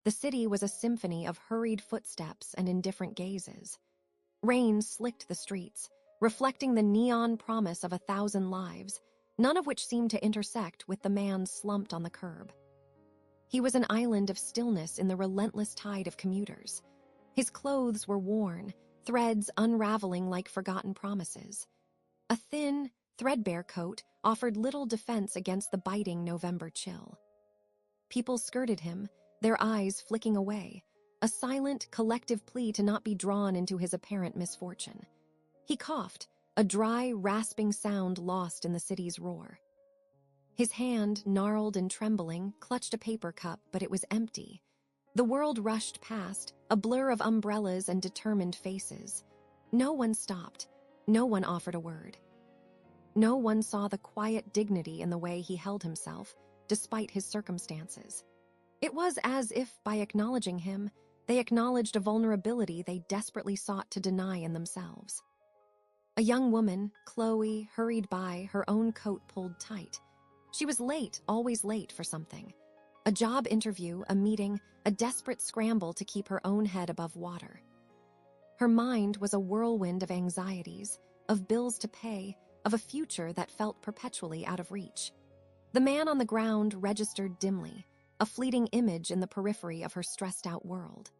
The city was a symphony of hurried footsteps and indifferent gazes. Rain slicked the streets, reflecting the neon promise of 1,000 lives, none of which seemed to intersect with the man slumped on the curb. He was an island of stillness in the relentless tide of commuters. His clothes were worn, threads unraveling like forgotten promises. A thin, threadbare coat offered little defense against the biting November chill. People skirted him, their eyes flicking away, a silent, collective plea to not be drawn into his apparent misfortune. He coughed, a dry, rasping sound lost in the city's roar. His hand, gnarled and trembling, clutched a paper cup, but it was empty. The world rushed past, a blur of umbrellas and determined faces. No one stopped. No one offered a word. No one saw the quiet dignity in the way he held himself, despite his circumstances. It was as if, by acknowledging him, they acknowledged a vulnerability they desperately sought to deny in themselves. A young woman, Chloe, hurried by, her own coat pulled tight. She was late, always late for something. A job interview, a meeting, a desperate scramble to keep her own head above water. Her mind was a whirlwind of anxieties, of bills to pay, of a future that felt perpetually out of reach. The man on the ground registered dimly, a fleeting image in the periphery of her stressed-out world.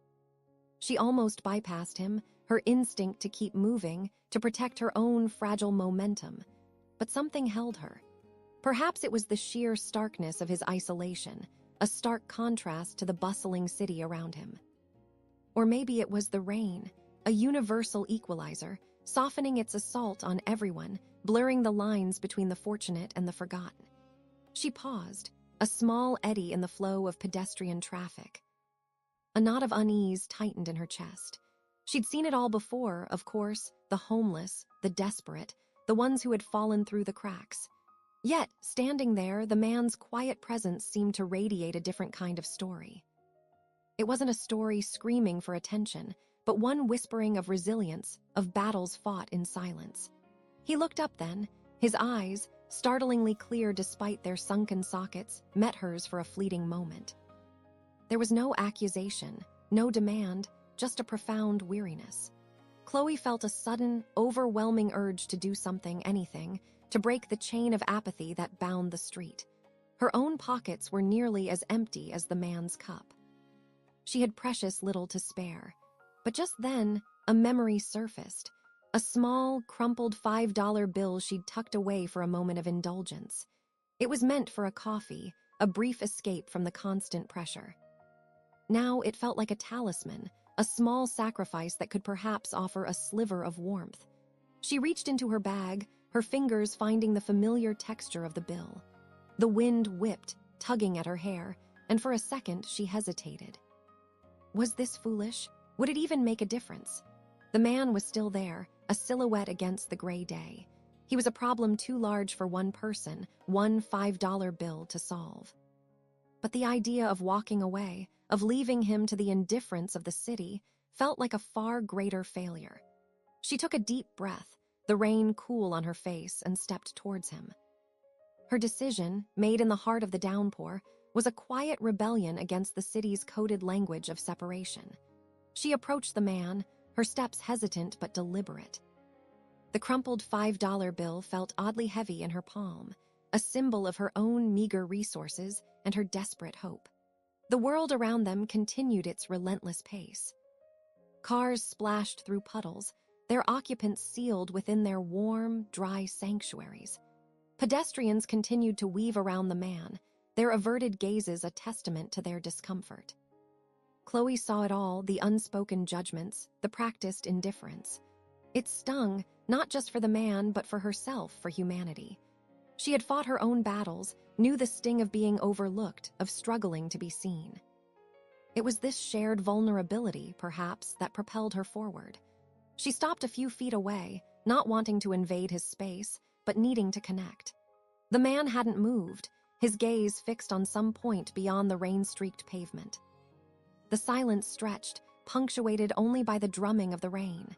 She almost bypassed him, her instinct to keep moving, to protect her own fragile momentum. But something held her. Perhaps it was the sheer starkness of his isolation, a stark contrast to the bustling city around him. Or maybe it was the rain, a universal equalizer, softening its assault on everyone, blurring the lines between the fortunate and the forgotten. She paused, a small eddy in the flow of pedestrian traffic. A knot of unease tightened in her chest. She'd seen it all before, of course, the homeless, the desperate, the ones who had fallen through the cracks. Yet, standing there, the man's quiet presence seemed to radiate a different kind of story. It wasn't a story screaming for attention, but one whispering of resilience, of battles fought in silence. He looked up then, his eyes, startlingly clear despite their sunken sockets, met hers for a fleeting moment. There was no accusation, no demand, just a profound weariness. Chloe felt a sudden, overwhelming urge to do something, anything, to break the chain of apathy that bound the street. Her own pockets were nearly as empty as the man's cup. She had precious little to spare. But just then, a memory surfaced. A small, crumpled $5 bill she'd tucked away for a moment of indulgence. It was meant for a coffee, a brief escape from the constant pressure. Now it felt like a talisman, a small sacrifice that could perhaps offer a sliver of warmth. She reached into her bag, her fingers finding the familiar texture of the bill. The wind whipped, tugging at her hair, and for a second she hesitated. Was this foolish? Would it even make a difference? The man was still there, a silhouette against the gray day. He was a problem too large for one person, one $5 bill to solve. But the idea of walking away, of leaving him to the indifference of the city, felt like a far greater failure. She took a deep breath, the rain cool on her face, and stepped towards him. Her decision, made in the heart of the downpour, was a quiet rebellion against the city's coded language of separation. She approached the man, her steps hesitant but deliberate. The crumpled $5 bill felt oddly heavy in her palm, a symbol of her own meager resources and her desperate hope. The world around them continued its relentless pace. Cars splashed through puddles, their occupants sealed within their warm, dry sanctuaries. Pedestrians continued to weave around the man, their averted gazes a testament to their discomfort. Chloe saw it all, the unspoken judgments, the practiced indifference. It stung, not just for the man, but for herself, for humanity. She had fought her own battles, knew the sting of being overlooked, of struggling to be seen. It was this shared vulnerability, perhaps, that propelled her forward. She stopped a few feet away, not wanting to invade his space, but needing to connect. The man hadn't moved, his gaze fixed on some point beyond the rain-streaked pavement. The silence stretched, punctuated only by the drumming of the rain.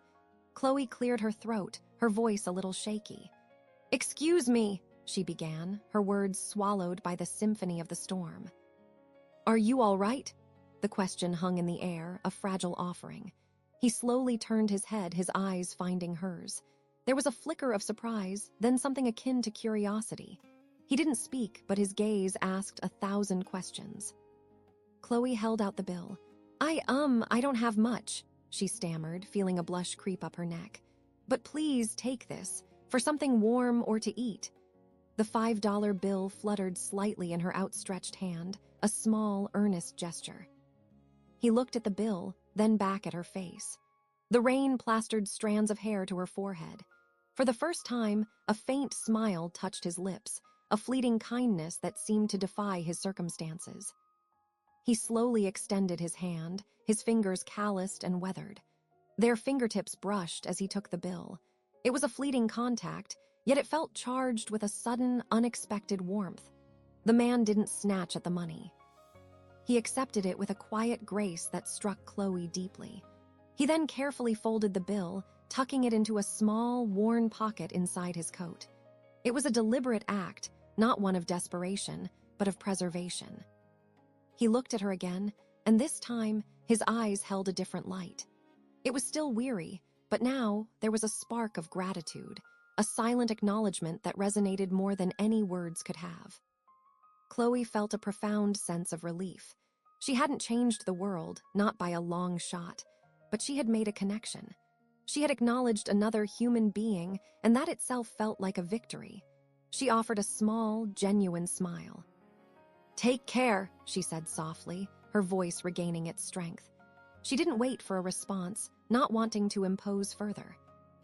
Chloe cleared her throat, her voice a little shaky. "Excuse me," she began, her words swallowed by the symphony of the storm. "Are you all right?" The question hung in the air, a fragile offering. He slowly turned his head, his eyes finding hers. There was a flicker of surprise, then something akin to curiosity. He didn't speak, but his gaze asked 1,000 questions. Chloe held out the bill. I don't have much," she stammered, feeling a blush creep up her neck. "But please take this, for something warm or to eat." The $5 bill fluttered slightly in her outstretched hand, a small, earnest gesture. He looked at the bill, then back at her face. The rain plastered strands of hair to her forehead. For the first time, a faint smile touched his lips, a fleeting kindness that seemed to defy his circumstances. He slowly extended his hand, his fingers calloused and weathered. Their fingertips brushed as he took the bill. It was a fleeting contact, yet it felt charged with a sudden, unexpected warmth. The man didn't snatch at the money. He accepted it with a quiet grace that struck Chloe deeply. He then carefully folded the bill, tucking it into a small, worn pocket inside his coat. It was a deliberate act, not one of desperation, but of preservation. He looked at her again, and this time, his eyes held a different light. It was still weary, but now there was a spark of gratitude, a silent acknowledgement that resonated more than any words could have. Chloe felt a profound sense of relief. She hadn't changed the world, not by a long shot, but she had made a connection. She had acknowledged another human being, and that itself felt like a victory. She offered a small, genuine smile. "Take care," she said softly, her voice regaining its strength. She didn't wait for a response, not wanting to impose further.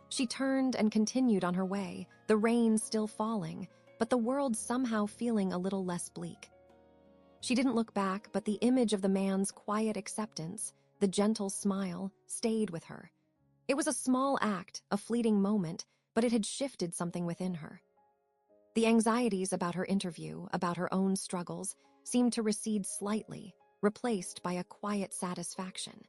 She turned and continued on her way, the rain still falling, but the world somehow feeling a little less bleak. She didn't look back, but the image of the man's quiet acceptance, the gentle smile, stayed with her. It was a small act, a fleeting moment, but it had shifted something within her. The anxieties about her interview, about her own struggles, seemed to recede slightly, replaced by a quiet satisfaction.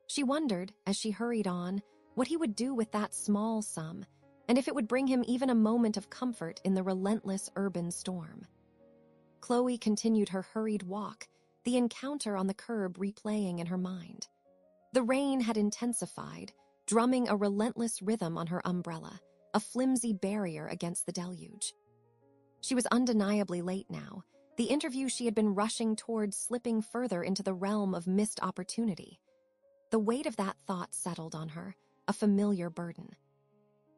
She wondered, as she hurried on, what he would do with that small sum, and if it would bring him even a moment of comfort in the relentless urban storm. Chloe continued her hurried walk, the encounter on the curb replaying in her mind. The rain had intensified, drumming a relentless rhythm on her umbrella, a flimsy barrier against the deluge. She was undeniably late now, the interview she had been rushing towards slipping further into the realm of missed opportunity. The weight of that thought settled on her, a familiar burden.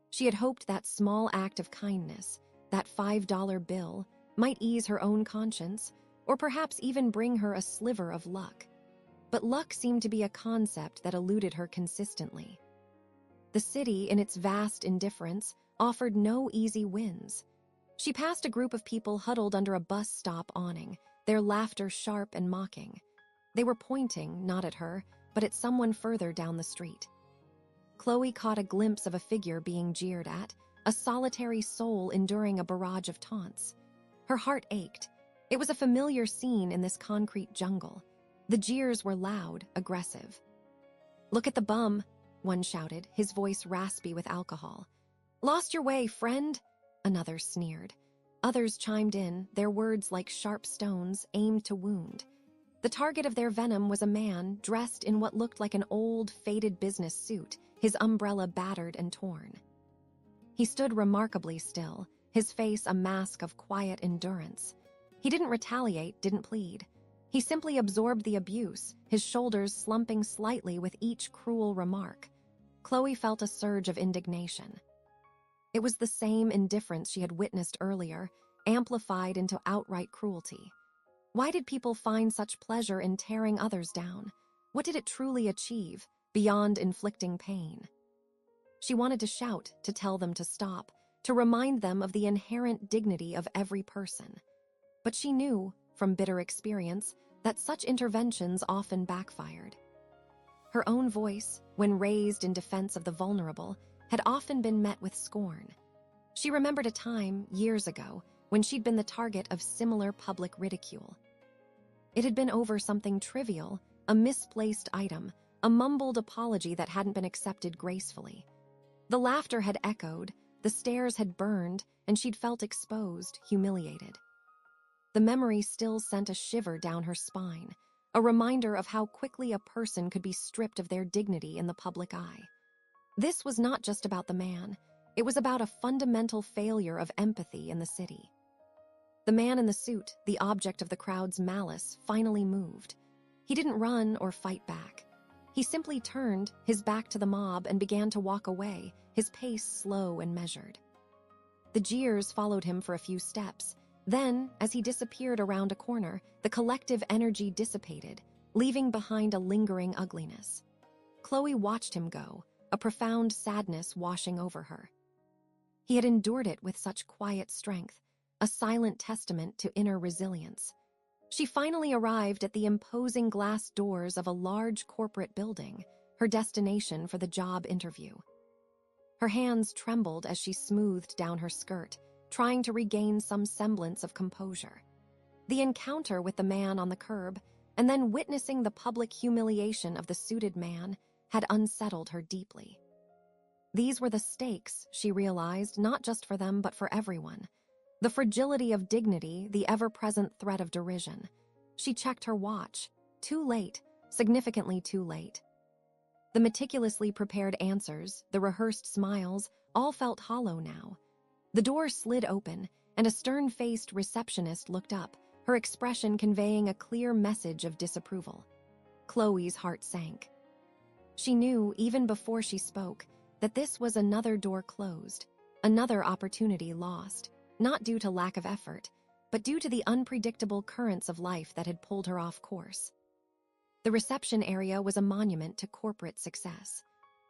She had hoped that small act of kindness, that $5 bill, might ease her own conscience, or perhaps even bring her a sliver of luck. But luck seemed to be a concept that eluded her consistently. The city, in its vast indifference, offered no easy wins. She passed a group of people huddled under a bus stop awning, their laughter sharp and mocking. They were pointing, not at her, but at someone further down the street. Chloe caught a glimpse of a figure being jeered at, a solitary soul enduring a barrage of taunts. Her heart ached. It was a familiar scene in this concrete jungle. The jeers were loud, aggressive. "Look at the bum," one shouted, his voice raspy with alcohol. "Lost your way, friend," another sneered. Others chimed in, their words like sharp stones aimed to wound. The target of their venom was a man dressed in what looked like an old, faded business suit, his umbrella battered and torn. He stood remarkably still, his face a mask of quiet endurance. He didn't retaliate, didn't plead. He simply absorbed the abuse, his shoulders slumping slightly with each cruel remark. Chloe felt a surge of indignation. It was the same indifference she had witnessed earlier, amplified into outright cruelty. Why did people find such pleasure in tearing others down? What did it truly achieve, beyond inflicting pain? She wanted to shout, to tell them to stop, to remind them of the inherent dignity of every person. But she knew, from bitter experience, that such interventions often backfired. Her own voice, when raised in defense of the vulnerable, had often been met with scorn. She remembered a time, years ago, when she'd been the target of similar public ridicule. It had been over something trivial, a misplaced item, a mumbled apology that hadn't been accepted gracefully. The laughter had echoed, the stares had burned, and she'd felt exposed, humiliated. The memory still sent a shiver down her spine, a reminder of how quickly a person could be stripped of their dignity in the public eye. This was not just about the man. It was about a fundamental failure of empathy in the city. The man in the suit, the object of the crowd's malice, finally moved. He didn't run or fight back. He simply turned, his back to the mob, and began to walk away, his pace slow and measured. The jeers followed him for a few steps. Then, as he disappeared around a corner, the collective energy dissipated, leaving behind a lingering ugliness. Chloe watched him go, a profound sadness washing over her. He had endured it with such quiet strength, a silent testament to inner resilience. She finally arrived at the imposing glass doors of a large corporate building, her destination for the job interview. Her hands trembled as she smoothed down her skirt, trying to regain some semblance of composure. The encounter with the man on the curb, and then witnessing the public humiliation of the suited man, had unsettled her deeply. These were the stakes, she realized, not just for them but for everyone. The fragility of dignity, the ever-present threat of derision. She checked her watch. Too late, significantly too late. The meticulously prepared answers, the rehearsed smiles, all felt hollow now. The door slid open, and a stern-faced receptionist looked up, her expression conveying a clear message of disapproval. Chloe's heart sank. She knew, even before she spoke, that this was another door closed, another opportunity lost, not due to lack of effort, but due to the unpredictable currents of life that had pulled her off course. The reception area was a monument to corporate success.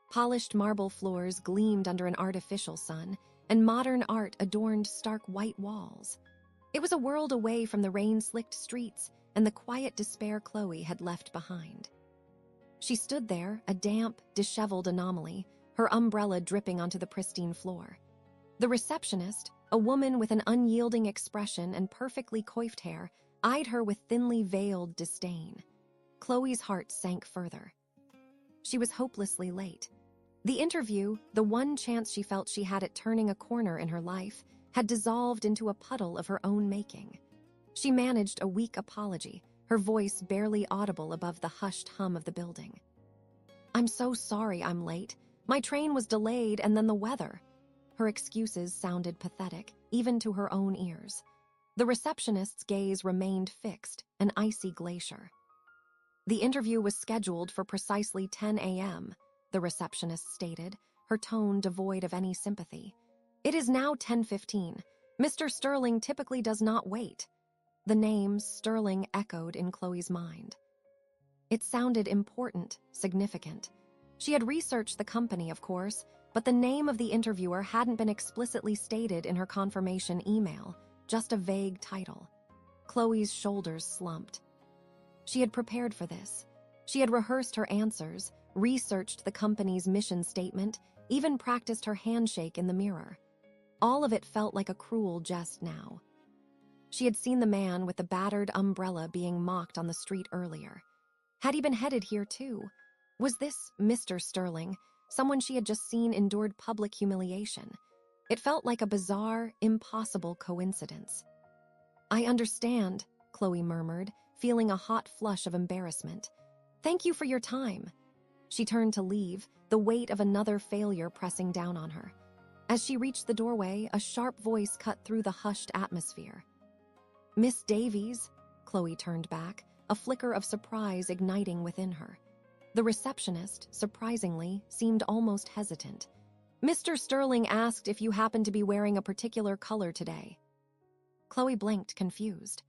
Polished marble floors gleamed under an artificial sun, and modern art adorned stark white walls. It was a world away from the rain-slicked streets and the quiet despair Chloe had left behind. She stood there, a damp, disheveled anomaly, her umbrella dripping onto the pristine floor. The receptionist, a woman with an unyielding expression and perfectly coiffed hair, eyed her with thinly veiled disdain. Chloe's heart sank further. She was hopelessly late. The interview, the one chance she felt she had at turning a corner in her life, had dissolved into a puddle of her own making. She managed a weak apology, her voice barely audible above the hushed hum of the building. "I'm so sorry I'm late. My train was delayed and then the weather." Her excuses sounded pathetic, even to her own ears. The receptionist's gaze remained fixed, an icy glacier. "The interview was scheduled for precisely 10 a.m., the receptionist stated, her tone devoid of any sympathy. "It is now 10:15. Mr. Sterling typically does not wait." The name Sterling echoed in Chloe's mind. It sounded important, significant. She had researched the company, of course, but the name of the interviewer hadn't been explicitly stated in her confirmation email, just a vague title. Chloe's shoulders slumped. She had prepared for this. She had rehearsed her answers, researched the company's mission statement, even practiced her handshake in the mirror. All of it felt like a cruel jest now. She had seen the man with the battered umbrella being mocked on the street earlier. Had he been headed here too? Was this Mr. Sterling, someone she had just seen endured public humiliation? It felt like a bizarre, impossible coincidence. "I understand," Chloe murmured, feeling a hot flush of embarrassment. "Thank you for your time." She turned to leave, the weight of another failure pressing down on her. As she reached the doorway, a sharp voice cut through the hushed atmosphere. "Miss Davies?" Chloe turned back, a flicker of surprise igniting within her. The receptionist, surprisingly, seemed almost hesitant. "Mr. Sterling asked if you happened to be wearing a particular color today." Chloe blinked, confused.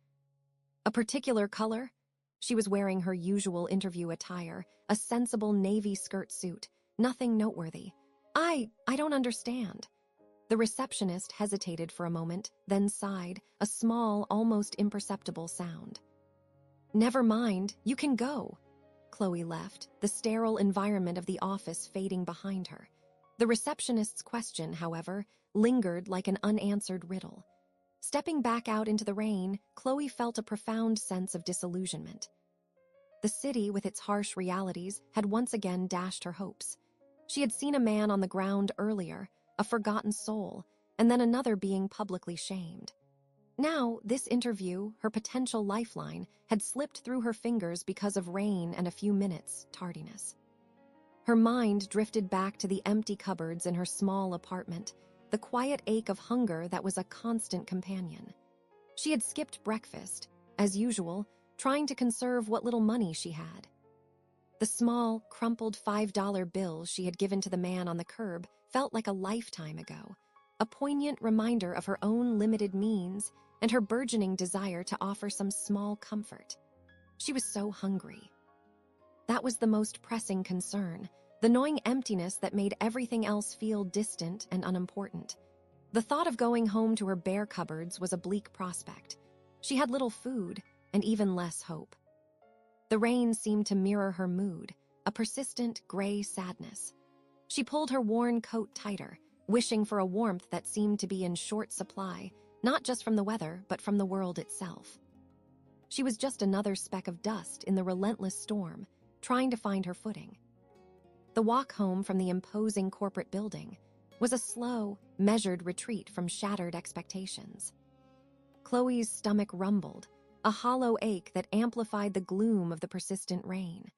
A particular color? She was wearing her usual interview attire, a sensible navy skirt suit, nothing noteworthy. I don't understand." The receptionist hesitated for a moment, then sighed, a small, almost imperceptible sound. "Never mind, you can go." Chloe left, the sterile environment of the office fading behind her. The receptionist's question, however, lingered like an unanswered riddle. Stepping back out into the rain, Chloe felt a profound sense of disillusionment. The city, with its harsh realities, had once again dashed her hopes. She had seen a man on the ground earlier, a forgotten soul, and then another being publicly shamed. Now, this interview, her potential lifeline, had slipped through her fingers because of rain and a few minutes' tardiness. Her mind drifted back to the empty cupboards in her small apartment, the quiet ache of hunger that was a constant companion. She had skipped breakfast, as usual, trying to conserve what little money she had. The small, crumpled $5 bill she had given to the man on the curb felt like a lifetime ago, a poignant reminder of her own limited means and her burgeoning desire to offer some small comfort. She was so hungry. That was the most pressing concern, the gnawing emptiness that made everything else feel distant and unimportant. The thought of going home to her bare cupboards was a bleak prospect. She had little food and even less hope. The rain seemed to mirror her mood, a persistent gray sadness. She pulled her worn coat tighter, wishing for a warmth that seemed to be in short supply, not just from the weather, but from the world itself. She was just another speck of dust in the relentless storm, trying to find her footing. The walk home from the imposing corporate building was a slow, measured retreat from shattered expectations. Chloe's stomach rumbled, a hollow ache that amplified the gloom of the persistent rain.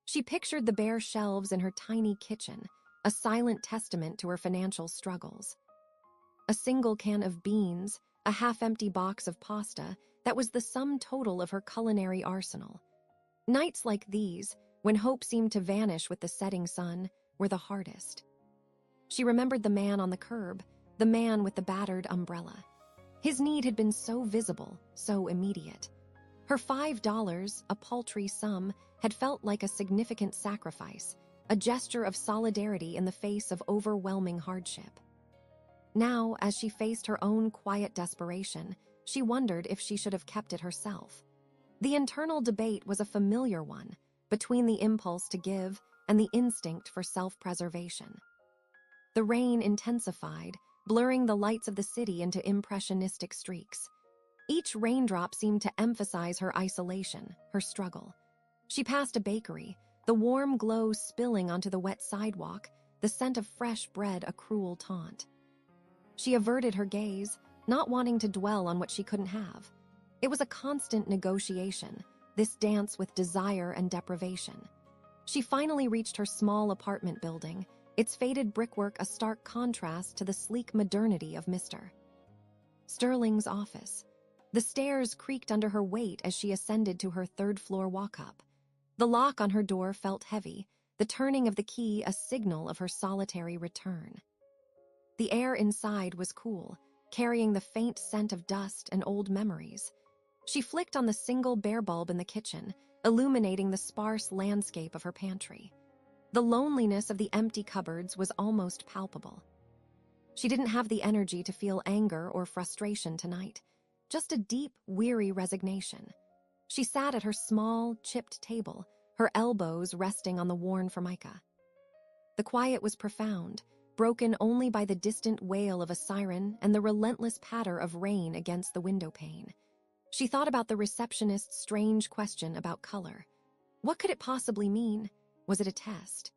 She pictured the bare shelves in her tiny kitchen, a silent testament to her financial struggles. A single can of beans, a half-empty box of pasta, that was the sum total of her culinary arsenal. Nights like these, when hope seemed to vanish with the setting sun, were the hardest. She remembered the man on the curb, the man with the battered umbrella. His need had been so visible, so immediate. Her $5, a paltry sum, had felt like a significant sacrifice, a gesture of solidarity in the face of overwhelming hardship. Now, as she faced her own quiet desperation, she wondered if she should have kept it herself. The internal debate was a familiar one, between the impulse to give and the instinct for self-preservation. The rain intensified, blurring the lights of the city into impressionistic streaks. Each raindrop seemed to emphasize her isolation, her struggle. She passed a bakery, the warm glow spilling onto the wet sidewalk, the scent of fresh bread a cruel taunt. She averted her gaze, not wanting to dwell on what she couldn't have. It was a constant negotiation, this dance with desire and deprivation. She finally reached her small apartment building, its faded brickwork a stark contrast to the sleek modernity of Mr. Sterling's office. The stairs creaked under her weight as she ascended to her third-floor walk-up. The lock on her door felt heavy, the turning of the key a signal of her solitary return. The air inside was cool, carrying the faint scent of dust and old memories. She flicked on the single bare bulb in the kitchen, illuminating the sparse landscape of her pantry. The loneliness of the empty cupboards was almost palpable. She didn't have the energy to feel anger or frustration tonight, just a deep, weary resignation. She sat at her small, chipped table, her elbows resting on the worn formica. The quiet was profound, broken only by the distant wail of a siren and the relentless patter of rain against the window pane. She thought about the receptionist's strange question about color. What could it possibly mean? Was it a test?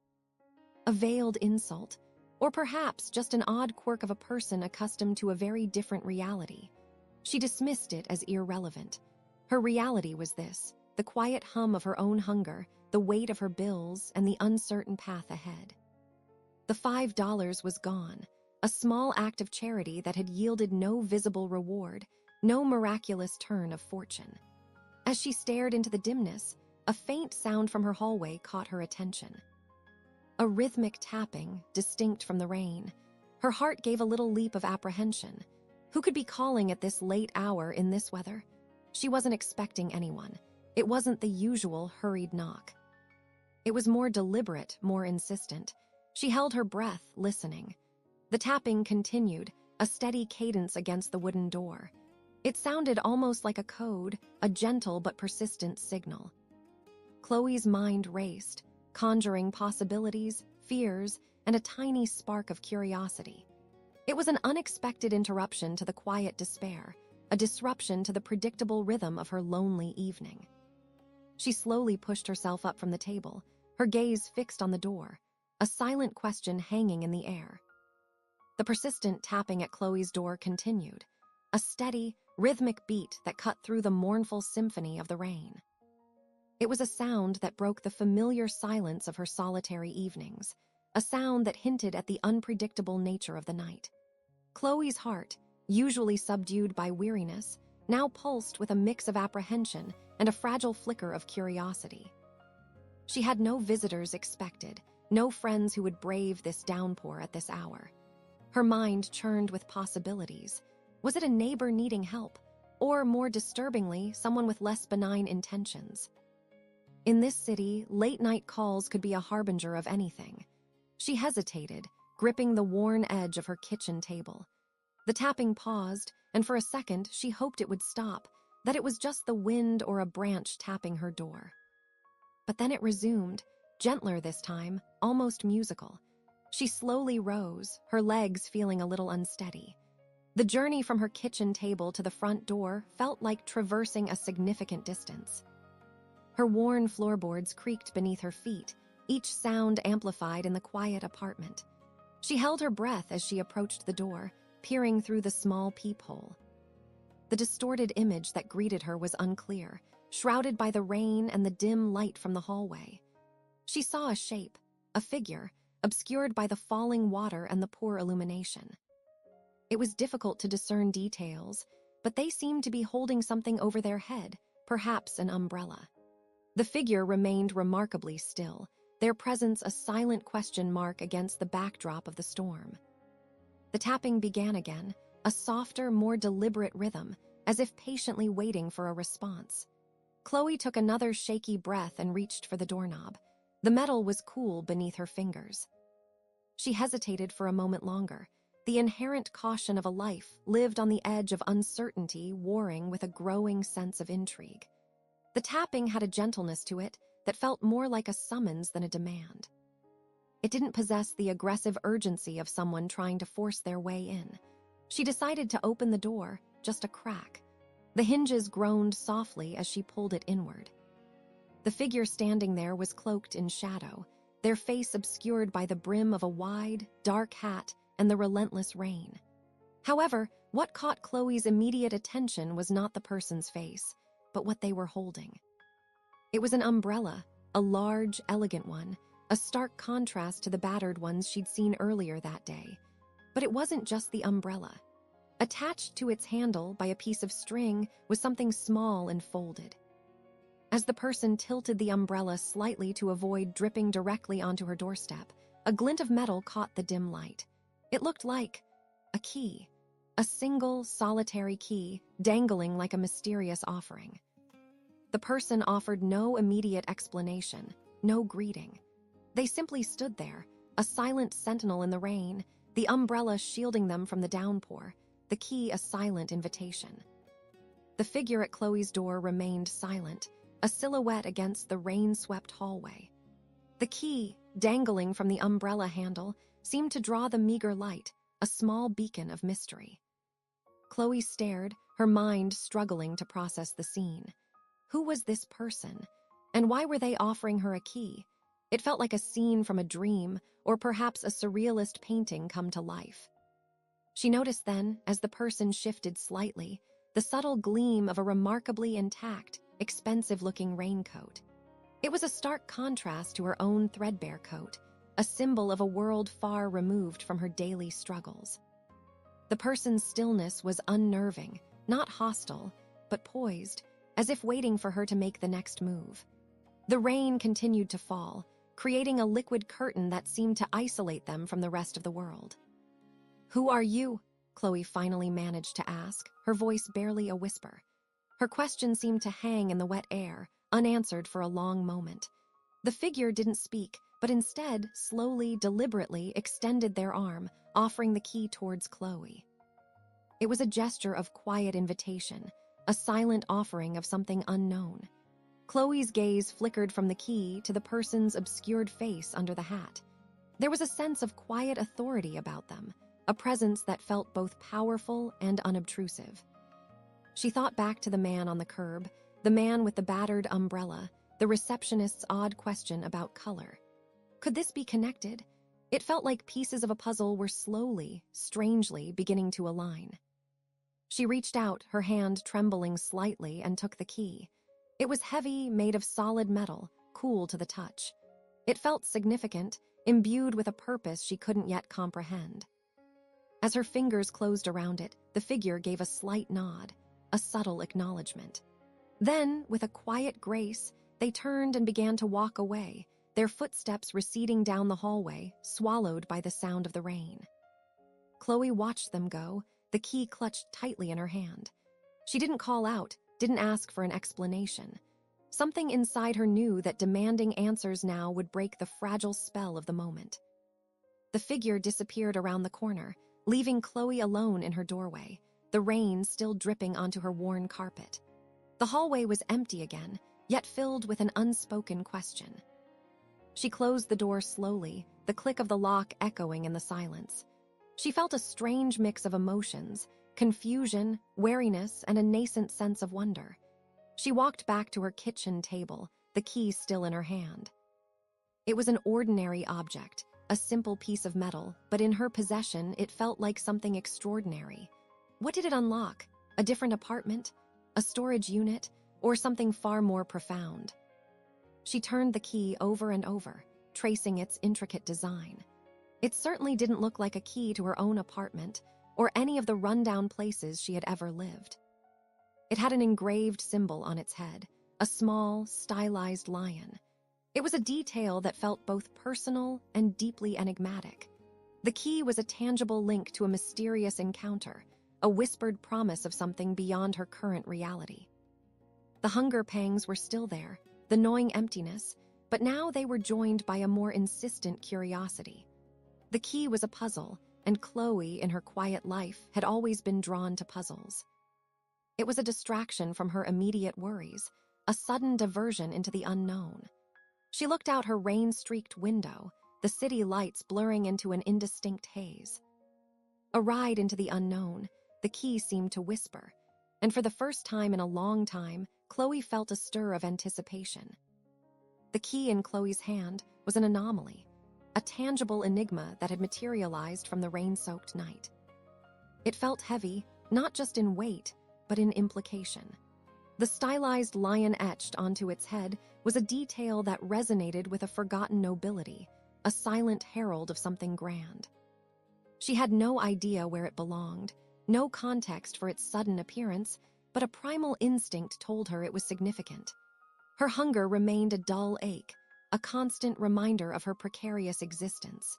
A veiled insult? Or perhaps just an odd quirk of a person accustomed to a very different reality? She dismissed it as irrelevant. Her reality was this, the quiet hum of her own hunger, the weight of her bills, and the uncertain path ahead. The $5 was gone, a small act of charity that had yielded no visible reward, no miraculous turn of fortune. As she stared into the dimness, a faint sound from her hallway caught her attention. A rhythmic tapping, distinct from the rain. Her heart gave a little leap of apprehension. Who could be calling at this late hour in this weather? She wasn't expecting anyone. It wasn't the usual hurried knock. It was more deliberate, more insistent. She held her breath, listening. The tapping continued, a steady cadence against the wooden door. It sounded almost like a code, a gentle but persistent signal. Chloe's mind raced, conjuring possibilities, fears, and a tiny spark of curiosity. It was an unexpected interruption to the quiet despair, a disruption to the predictable rhythm of her lonely evening. She slowly pushed herself up from the table, her gaze fixed on the door, a silent question hanging in the air. The persistent tapping at Chloe's door continued, a steady, rhythmic beat that cut through the mournful symphony of the rain. It was a sound that broke the familiar silence of her solitary evenings, a sound that hinted at the unpredictable nature of the night. Chloe's heart, usually subdued by weariness, now pulsed with a mix of apprehension and a fragile flicker of curiosity. She had no visitors expected, no friends who would brave this downpour at this hour. Her mind churned with possibilities. Was it a neighbor needing help, or more disturbingly, someone with less benign intentions? In this city, late-night calls could be a harbinger of anything. She hesitated, gripping the worn edge of her kitchen table. The tapping paused, and for a second she hoped it would stop, that it was just the wind or a branch tapping her door. But then it resumed, gentler this time, almost musical. She slowly rose, her legs feeling a little unsteady. The journey from her kitchen table to the front door felt like traversing a significant distance. Her worn floorboards creaked beneath her feet, each sound amplified in the quiet apartment. She held her breath as she approached the door, peering through the small peephole. The distorted image that greeted her was unclear, shrouded by the rain and the dim light from the hallway. She saw a shape, a figure, obscured by the falling water and the poor illumination. It was difficult to discern details, but they seemed to be holding something over their head, perhaps an umbrella. The figure remained remarkably still, their presence a silent question mark against the backdrop of the storm. The tapping began again, a softer, more deliberate rhythm, as if patiently waiting for a response. Chloe took another shaky breath and reached for the doorknob. The metal was cool beneath her fingers. She hesitated for a moment longer, the inherent caution of a life lived on the edge of uncertainty warring with a growing sense of intrigue. The tapping had a gentleness to it that felt more like a summons than a demand. It didn't possess the aggressive urgency of someone trying to force their way in. She decided to open the door, just a crack. The hinges groaned softly as she pulled it inward. The figure standing there was cloaked in shadow, their face obscured by the brim of a wide, dark hat and the relentless rain. However, what caught Chloe's immediate attention was not the person's face, but what they were holding. It was an umbrella, a large, elegant one, a stark contrast to the battered ones she'd seen earlier that day. But it wasn't just the umbrella. Attached to its handle by a piece of string was something small and folded. As the person tilted the umbrella slightly to avoid dripping directly onto her doorstep, a glint of metal caught the dim light. It looked like a key, a single, solitary key dangling like a mysterious offering. The person offered no immediate explanation, no greeting. They simply stood there, a silent sentinel in the rain, the umbrella shielding them from the downpour, the key a silent invitation. The figure at Chloe's door remained silent, a silhouette against the rain-swept hallway. The key, dangling from the umbrella handle, seemed to draw the meager light, a small beacon of mystery. Chloe stared, her mind struggling to process the scene. Who was this person? And why were they offering her a key? It felt like a scene from a dream, or perhaps a surrealist painting come to life. She noticed then, as the person shifted slightly, the subtle gleam of a remarkably intact, expensive-looking raincoat. It was a stark contrast to her own threadbare coat, a symbol of a world far removed from her daily struggles. The person's stillness was unnerving, not hostile, but poised, as if waiting for her to make the next move. The rain continued to fall, creating a liquid curtain that seemed to isolate them from the rest of the world. "Who are you?" Chloe finally managed to ask, her voice barely a whisper. Her question seemed to hang in the wet air, unanswered for a long moment. The figure didn't speak, but instead, slowly, deliberately, extended their arm, offering the key towards Chloe. It was a gesture of quiet invitation, a silent offering of something unknown. Chloe's gaze flickered from the key to the person's obscured face under the hat. There was a sense of quiet authority about them, a presence that felt both powerful and unobtrusive. She thought back to the man on the curb, the man with the battered umbrella, the receptionist's odd question about color. Could this be connected? It felt like pieces of a puzzle were slowly, strangely beginning to align. She reached out, her hand trembling slightly, and took the key. It was heavy, made of solid metal, cool to the touch. It felt significant, imbued with a purpose she couldn't yet comprehend. As her fingers closed around it, the figure gave a slight nod, a subtle acknowledgement. Then, with a quiet grace, they turned and began to walk away, their footsteps receding down the hallway, swallowed by the sound of the rain. Chloe watched them go, the key clutched tightly in her hand. She didn't call out, didn't ask for an explanation. Something inside her knew that demanding answers now would break the fragile spell of the moment. The figure disappeared around the corner, leaving Chloe alone in her doorway, the rain still dripping onto her worn carpet. The hallway was empty again, yet filled with an unspoken question. She closed the door slowly, the click of the lock echoing in the silence. She felt a strange mix of emotions, confusion, wariness, and a nascent sense of wonder. She walked back to her kitchen table, the key still in her hand. It was an ordinary object, a simple piece of metal, but in her possession it felt like something extraordinary. What did it unlock? A different apartment? A storage unit? Or something far more profound? She turned the key over and over, tracing its intricate design. It certainly didn't look like a key to her own apartment or any of the rundown places she had ever lived. It had an engraved symbol on its head, a small, stylized lion. It was a detail that felt both personal and deeply enigmatic. The key was a tangible link to a mysterious encounter, a whispered promise of something beyond her current reality. The hunger pangs were still there, the gnawing emptiness, but now they were joined by a more insistent curiosity. The key was a puzzle, and Chloe, in her quiet life, had always been drawn to puzzles. It was a distraction from her immediate worries, a sudden diversion into the unknown. She looked out her rain-streaked window, the city lights blurring into an indistinct haze. A ride into the unknown, the key seemed to whisper, and for the first time in a long time, Chloe felt a stir of anticipation. The key in Chloe's hand was an anomaly, a tangible enigma that had materialized from the rain-soaked night. It felt heavy, not just in weight, but in implication. The stylized lion etched onto its head was a detail that resonated with a forgotten nobility, a silent herald of something grand. She had no idea where it belonged, no context for its sudden appearance, but a primal instinct told her it was significant. Her hunger remained a dull ache, a constant reminder of her precarious existence.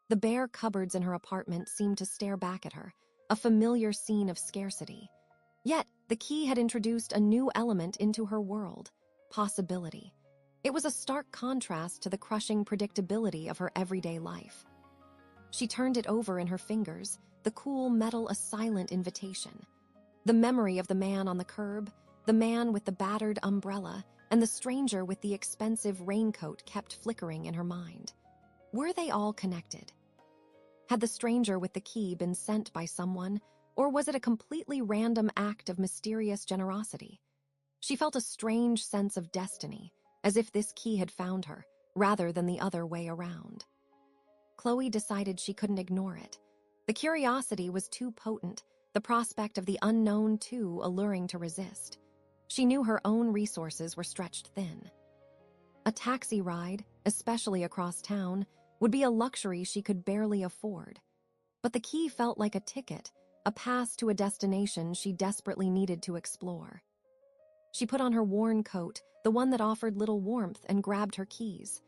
The bare cupboards in her apartment seemed to stare back at her, a familiar scene of scarcity. Yet, the key had introduced a new element into her world, possibility. It was a stark contrast to the crushing predictability of her everyday life. She turned it over in her fingers, the cool metal a silent invitation. The memory of the man on the curb, the man with the battered umbrella, and the stranger with the expensive raincoat kept flickering in her mind. Were they all connected? Had the stranger with the key been sent by someone, or was it a completely random act of mysterious generosity? She felt a strange sense of destiny, as if this key had found her, rather than the other way around. Chloe decided she couldn't ignore it. The curiosity was too potent, the prospect of the unknown too alluring to resist. She knew her own resources were stretched thin. A taxi ride, especially across town, would be a luxury she could barely afford. But the key felt like a ticket, a pass to a destination she desperately needed to explore. She put on her worn coat, the one that offered little warmth, and grabbed her keys.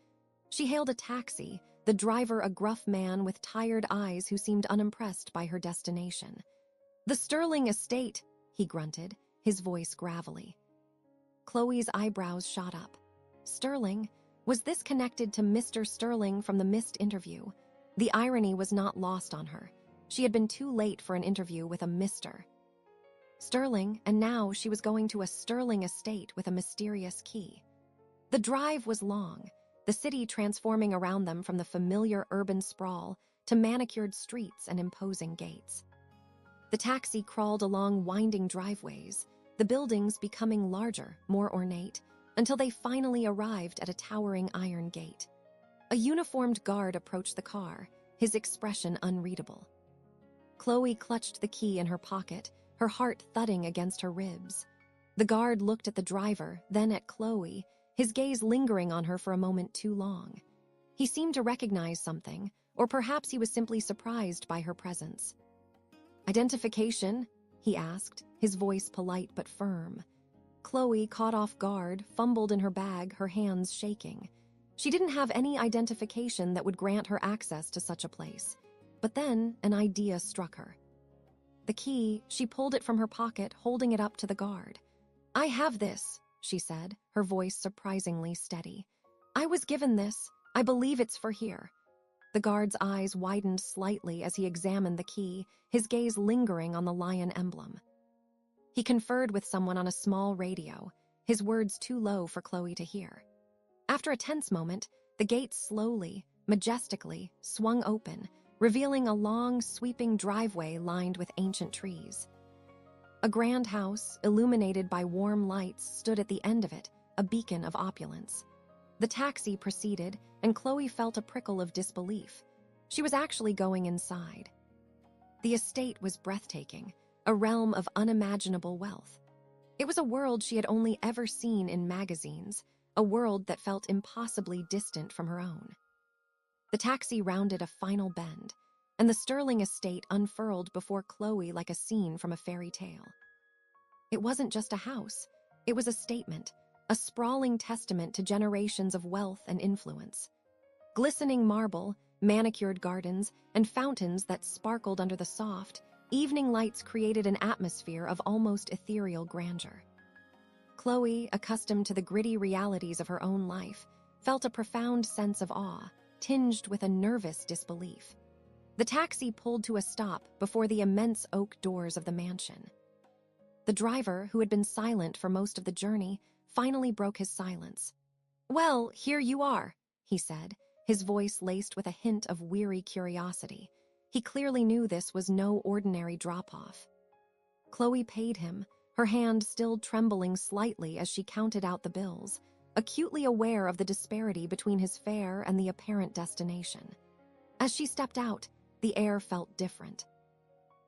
She hailed a taxi, the driver a gruff man with tired eyes who seemed unimpressed by her destination. "The Sterling Estate," he grunted, his voice gravelly. Chloe's eyebrows shot up. Sterling? Was this connected to Mr. Sterling from the missed interview? The irony was not lost on her. She had been too late for an interview with a Mr. Sterling, and now she was going to a Sterling estate with a mysterious key. The drive was long, the city transforming around them from the familiar urban sprawl to manicured streets and imposing gates. The taxi crawled along winding driveways, the buildings becoming larger, more ornate, until they finally arrived at a towering iron gate. A uniformed guard approached the car, his expression unreadable. Chloe clutched the key in her pocket, her heart thudding against her ribs. The guard looked at the driver, then at Chloe, his gaze lingering on her for a moment too long. He seemed to recognize something, or perhaps he was simply surprised by her presence. "Identification?" he asked, his voice polite but firm. Chloe, caught off guard, fumbled in her bag, her hands shaking. She didn't have any identification that would grant her access to such a place. But then an idea struck her. The key, she pulled it from her pocket, holding it up to the guard. "I have this," she said, her voice surprisingly steady. "I was given this. I believe it's for here." The guard's eyes widened slightly as he examined the key, his gaze lingering on the lion emblem. He conferred with someone on a small radio, his words too low for Chloe to hear. After a tense moment, the gate slowly, majestically, swung open, revealing a long, sweeping driveway lined with ancient trees. A grand house, illuminated by warm lights, stood at the end of it, a beacon of opulence. The taxi proceeded, and Chloe felt a prickle of disbelief. She was actually going inside. The estate was breathtaking, a realm of unimaginable wealth. It was a world she had only ever seen in magazines, a world that felt impossibly distant from her own. The taxi rounded a final bend, and the Sterling estate unfurled before Chloe like a scene from a fairy tale. It wasn't just a house, it was a statement, a sprawling testament to generations of wealth and influence. Glistening marble, manicured gardens, and fountains that sparkled under the soft, evening lights created an atmosphere of almost ethereal grandeur. Chloe, accustomed to the gritty realities of her own life, felt a profound sense of awe, tinged with a nervous disbelief. The taxi pulled to a stop before the immense oak doors of the mansion. The driver, who had been silent for most of the journey, finally broke his silence. "Well, here you are," he said, his voice laced with a hint of weary curiosity. He clearly knew this was no ordinary drop-off. Chloe paid him, her hand still trembling slightly as she counted out the bills, acutely aware of the disparity between his fare and the apparent destination. As she stepped out, the air felt different.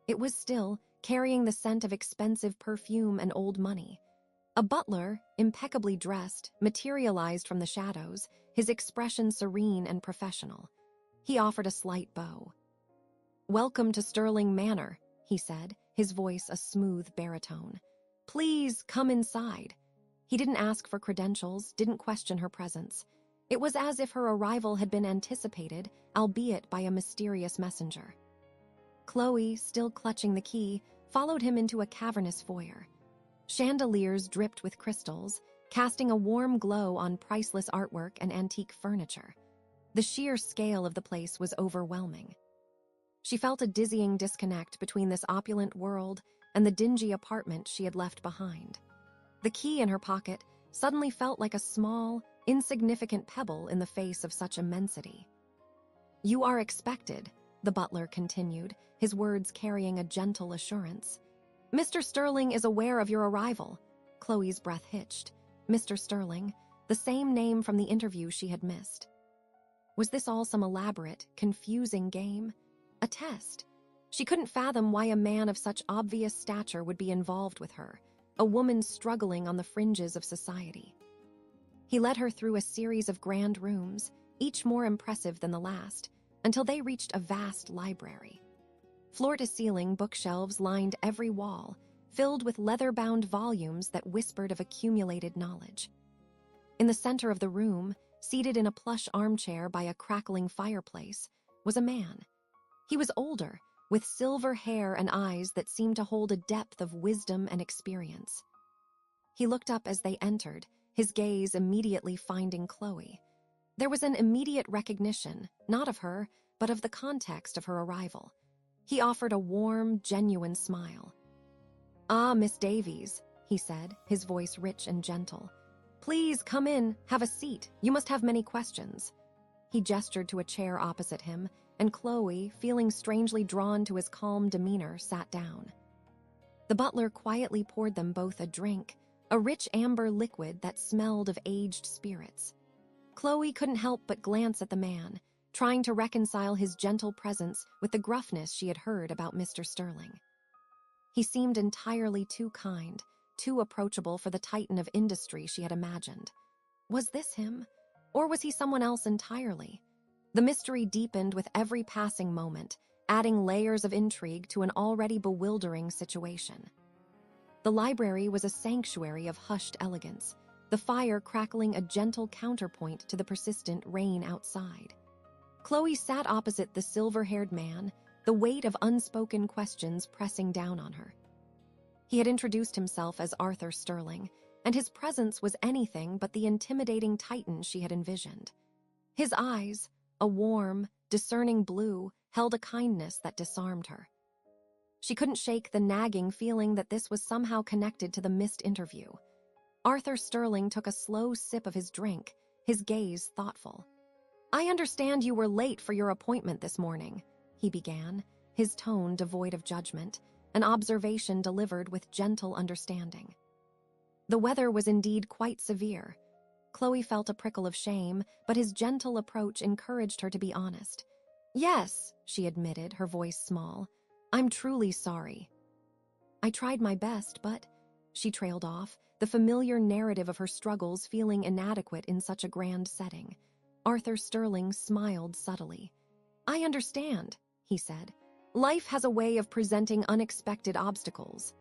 It was still, carrying the scent of expensive perfume and old money. A butler, impeccably dressed, materialized from the shadows, his expression serene and professional. He offered a slight bow. "Welcome to Sterling Manor," he said, his voice a smooth baritone. "Please come inside." He didn't ask for credentials, didn't question her presence. It was as if her arrival had been anticipated, albeit by a mysterious messenger. Chloe, still clutching the key, followed him into a cavernous foyer. Chandeliers dripped with crystals, casting a warm glow on priceless artwork and antique furniture. The sheer scale of the place was overwhelming. She felt a dizzying disconnect between this opulent world and the dingy apartment she had left behind. The key in her pocket suddenly felt like a small, insignificant pebble in the face of such immensity. "You are expected," the butler continued, his words carrying a gentle assurance. "Mr. Sterling is aware of your arrival." Chloe's breath hitched. Mr. Sterling, the same name from the interview she had missed. Was this all some elaborate, confusing game? A test? She couldn't fathom why a man of such obvious stature would be involved with her, a woman struggling on the fringes of society. He led her through a series of grand rooms, each more impressive than the last, until they reached a vast library. Floor-to-ceiling bookshelves lined every wall, filled with leather-bound volumes that whispered of accumulated knowledge. In the center of the room, seated in a plush armchair by a crackling fireplace, was a man. He was older, with silver hair and eyes that seemed to hold a depth of wisdom and experience. He looked up as they entered, his gaze immediately finding Chloe. There was an immediate recognition, not of her, but of the context of her arrival. He offered a warm, genuine smile. "Ah, Miss Davies," he said, his voice rich and gentle. "Please come in, have a seat. You must have many questions." He gestured to a chair opposite him, and Chloe, feeling strangely drawn to his calm demeanor, sat down. The butler quietly poured them both a drink, a rich amber liquid that smelled of aged spirits. Chloe couldn't help but glance at the man, trying to reconcile his gentle presence with the gruffness she had heard about Mr. Sterling. He seemed entirely too kind, too approachable for the titan of industry she had imagined. Was this him? Or was he someone else entirely? The mystery deepened with every passing moment, adding layers of intrigue to an already bewildering situation. The library was a sanctuary of hushed elegance, the fire crackling a gentle counterpoint to the persistent rain outside. Chloe sat opposite the silver-haired man, the weight of unspoken questions pressing down on her. He had introduced himself as Arthur Sterling, and his presence was anything but the intimidating titan she had envisioned. His eyes, a warm, discerning blue, held a kindness that disarmed her. She couldn't shake the nagging feeling that this was somehow connected to the missed interview. Arthur Sterling took a slow sip of his drink, his gaze thoughtful. "I understand you were late for your appointment this morning," he began, his tone devoid of judgment, an observation delivered with gentle understanding. The weather was indeed quite severe. Chloe felt a prickle of shame, but his gentle approach encouraged her to be honest. "Yes," she admitted, her voice small. "I'm truly sorry." "I tried my best, but—" She trailed off, the familiar narrative of her struggles feeling inadequate in such a grand setting. Arthur Sterling smiled subtly. "I understand," he said. "Life has a way of presenting unexpected obstacles.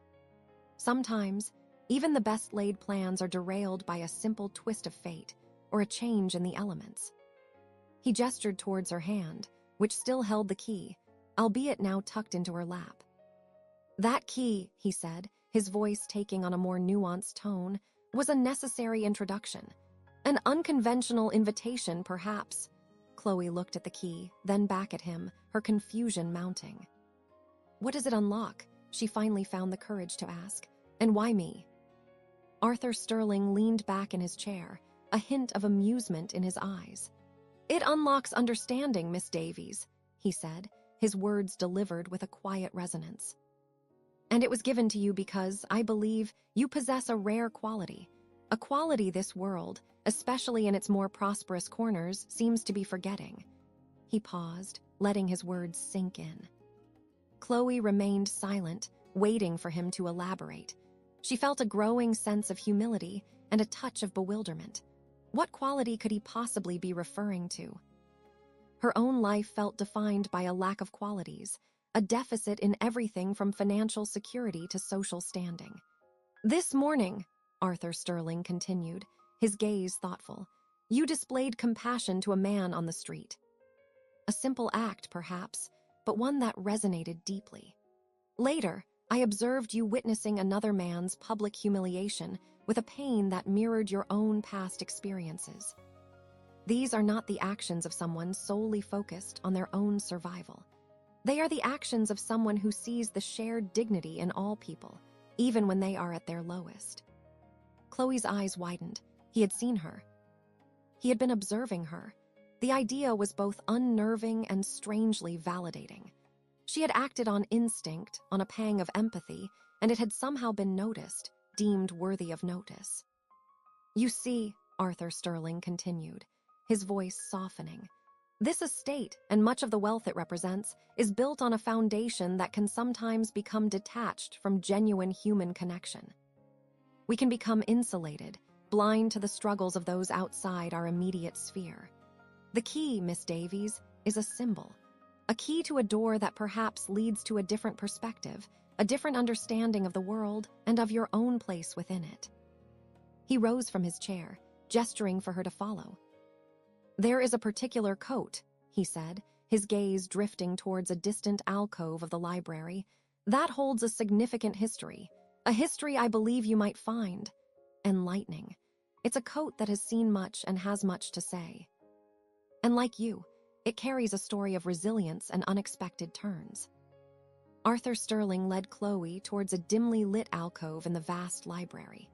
Sometimes, even the best-laid plans are derailed by a simple twist of fate or a change in the elements." He gestured towards her hand, which still held the key, albeit now tucked into her lap. "That key," he said, his voice taking on a more nuanced tone, "was a necessary introduction. An unconventional invitation, perhaps." Chloe looked at the key, then back at him, her confusion mounting. "What does it unlock?" she finally found the courage to ask. "And why me?" Arthur Sterling leaned back in his chair, a hint of amusement in his eyes. "It unlocks understanding, Miss Davies," he said, his words delivered with a quiet resonance. "And it was given to you because, I believe, you possess a rare quality. A quality this world, especially in its more prosperous corners, seems to be forgetting." He paused, letting his words sink in. Chloe remained silent, waiting for him to elaborate. She felt a growing sense of humility and a touch of bewilderment. What quality could he possibly be referring to? Her own life felt defined by a lack of qualities, a deficit in everything from financial security to social standing. "This morning," Arthur Sterling continued, his gaze thoughtful, "you displayed compassion to a man on the street. A simple act, perhaps, but one that resonated deeply. Later, I observed you witnessing another man's public humiliation with a pain that mirrored your own past experiences. These are not the actions of someone solely focused on their own survival. They are the actions of someone who sees the shared dignity in all people, even when they are at their lowest." Chloe's eyes widened. He had seen her. He had been observing her. The idea was both unnerving and strangely validating. She had acted on instinct, on a pang of empathy, and it had somehow been noticed, deemed worthy of notice. "You see," Arthur Sterling continued, his voice softening, "this estate, and much of the wealth it represents, is built on a foundation that can sometimes become detached from genuine human connection. We can become insulated, blind to the struggles of those outside our immediate sphere. The key, Miss Davies, is a symbol, a key to a door that perhaps leads to a different perspective, a different understanding of the world and of your own place within it." He rose from his chair, gesturing for her to follow. "There is a particular coat," he said, his gaze drifting towards a distant alcove of the library, "that holds a significant history, a history I believe you might find enlightening. It's a coat that has seen much and has much to say. And like you, it carries a story of resilience and unexpected turns." Arthur Sterling led Chloe towards a dimly lit alcove in the vast library.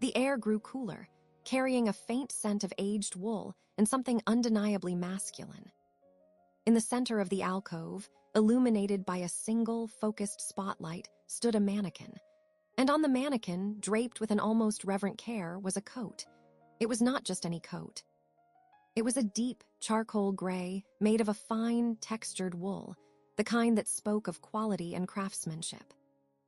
The air grew cooler, carrying a faint scent of aged wool and something undeniably masculine. In the center of the alcove, illuminated by a single, focused spotlight, stood a mannequin. And on the mannequin, draped with an almost reverent care, was a coat. It was not just any coat. It was a deep, charcoal gray, made of a fine, textured wool, the kind that spoke of quality and craftsmanship.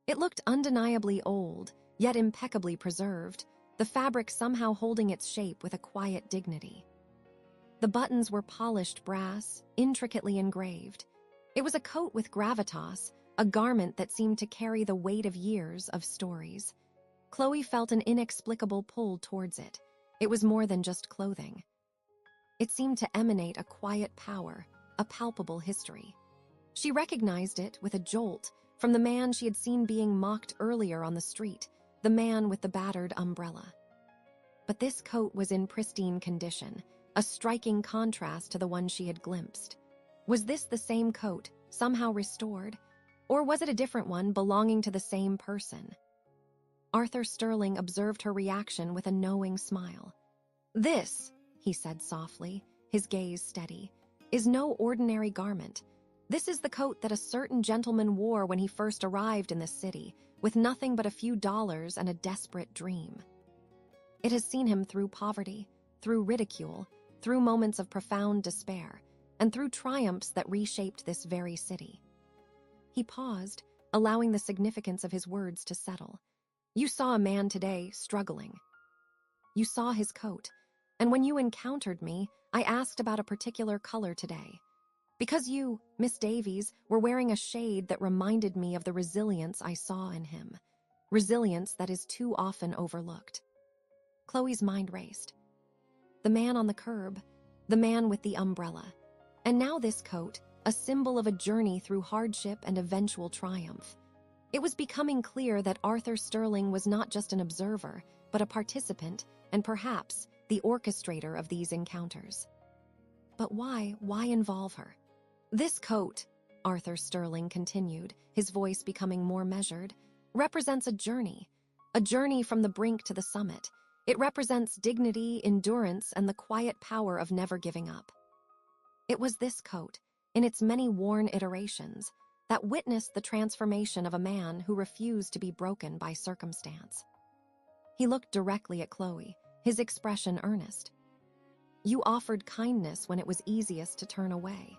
It looked undeniably old, yet impeccably preserved, the fabric somehow holding its shape with a quiet dignity. The buttons were polished brass, intricately engraved. It was a coat with gravitas, a garment that seemed to carry the weight of years of stories. Chloe felt an inexplicable pull towards it. It was more than just clothing. It seemed to emanate a quiet power, a palpable history. She recognized it with a jolt from the man she had seen being mocked earlier on the street, the man with the battered umbrella. But this coat was in pristine condition, a striking contrast to the one she had glimpsed. Was this the same coat, somehow restored? Or was it a different one belonging to the same person? Arthur Sterling observed her reaction with a knowing smile. "This," he said softly, his gaze steady, "is no ordinary garment. This is the coat that a certain gentleman wore when he first arrived in this city, with nothing but a few dollars and a desperate dream. It has seen him through poverty, through ridicule, through moments of profound despair, and through triumphs that reshaped this very city." He paused, allowing the significance of his words to settle. "You saw a man today struggling. You saw his coat, and when you encountered me, I asked about a particular color today. Because you, Miss Davies, were wearing a shade that reminded me of the resilience I saw in him. Resilience that is too often overlooked." Chloe's mind raced. The man on the curb, the man with the umbrella, and now this coat, a symbol of a journey through hardship and eventual triumph. It was becoming clear that Arthur Sterling was not just an observer, but a participant, and perhaps the orchestrator of these encounters. But why involve her? "This coat," Arthur Sterling continued, his voice becoming more measured, "represents a journey from the brink to the summit. It represents dignity, endurance, and the quiet power of never giving up. It was this coat, in its many worn iterations, that witnessed the transformation of a man who refused to be broken by circumstance." He looked directly at Chloe, his expression earnest. "You offered kindness when it was easiest to turn away.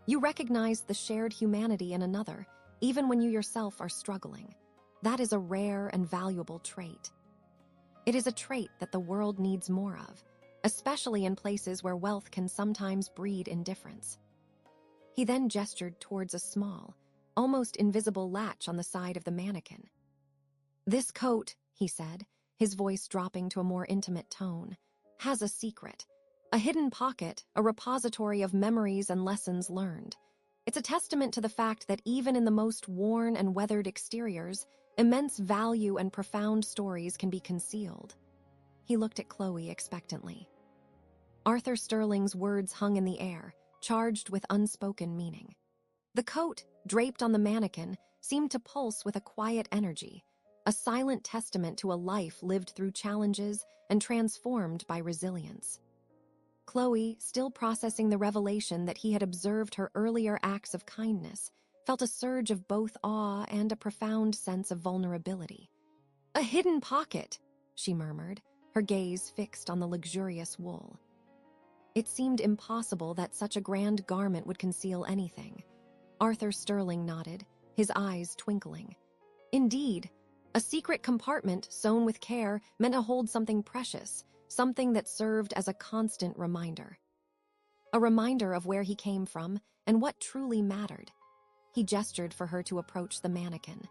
You recognized the shared humanity in another, even when you yourself are struggling. That is a rare and valuable trait. It is a trait that the world needs more of, especially in places where wealth can sometimes breed indifference." He then gestured towards a small, almost invisible latch on the side of the mannequin. "This coat," he said, his voice dropping to a more intimate tone, "has a secret. A hidden pocket, a repository of memories and lessons learned. It's a testament to the fact that even in the most worn and weathered exteriors, immense value and profound stories can be concealed." He looked at Chloe expectantly. Arthur Sterling's words hung in the air, charged with unspoken meaning. The coat, draped on the mannequin, seemed to pulse with a quiet energy, a silent testament to a life lived through challenges and transformed by resilience. Chloe, still processing the revelation that he had observed her earlier acts of kindness, felt a surge of both awe and a profound sense of vulnerability. "A hidden pocket," she murmured, her gaze fixed on the luxurious wool. It seemed impossible that such a grand garment would conceal anything. Arthur Sterling nodded, his eyes twinkling. Indeed, a secret compartment sewn with care meant to hold something precious, something that served as a constant reminder. A reminder of where he came from and what truly mattered. He gestured for her to approach the mannequin.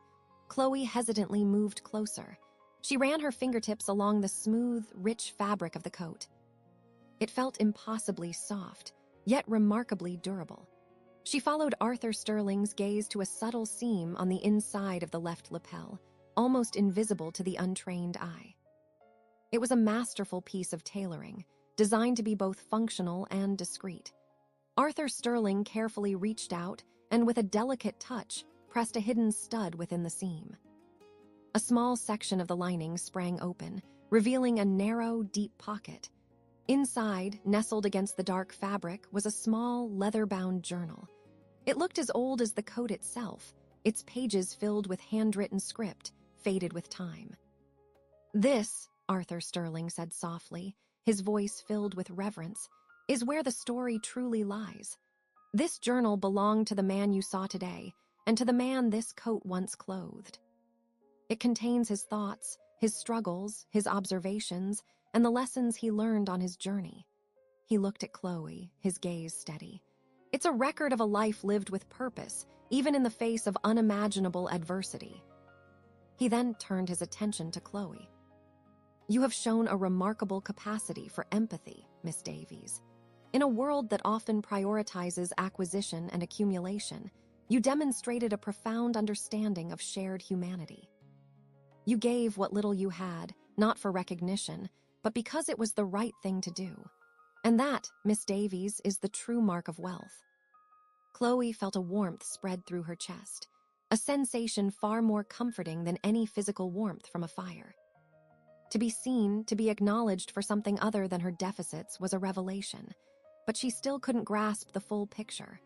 Chloe hesitantly moved closer. She ran her fingertips along the smooth, rich fabric of the coat. It felt impossibly soft, yet remarkably durable. She followed Arthur Sterling's gaze to a subtle seam on the inside of the left lapel, almost invisible to the untrained eye. It was a masterful piece of tailoring, designed to be both functional and discreet. Arthur Sterling carefully reached out and, with a delicate touch, pressed a hidden stud within the seam. A small section of the lining sprang open, revealing a narrow, deep pocket. Inside, nestled against the dark fabric, was a small, leather-bound journal. It looked as old as the coat itself, its pages filled with handwritten script, faded with time. "This," Arthur Sterling said softly, his voice filled with reverence, "is where the story truly lies. This journal belonged to the man you saw today, and to the man this coat once clothed." It contains his thoughts, his struggles, his observations, and the lessons he learned on his journey. He looked at Chloe, his gaze steady. It's a record of a life lived with purpose, even in the face of unimaginable adversity. He then turned his attention to Chloe. You have shown a remarkable capacity for empathy, Miss Davies. In a world that often prioritizes acquisition and accumulation, you demonstrated a profound understanding of shared humanity. You gave what little you had, not for recognition, but because it was the right thing to do. And that, Miss Davies, is the true mark of wealth. Chloe felt a warmth spread through her chest, a sensation far more comforting than any physical warmth from a fire. To be seen, to be acknowledged for something other than her deficits was a revelation, but she still couldn't grasp the full picture.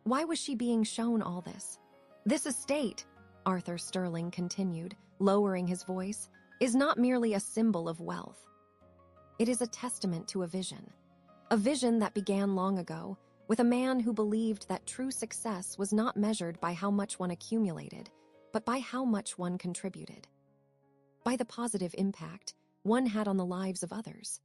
Why was she being shown all this? This estate, Arthur Sterling continued, lowering his voice, is not merely a symbol of wealth. It is a testament to a vision that began long ago, with a man who believed that true success was not measured by how much one accumulated, but by how much one contributed. By the positive impact one had on the lives of others.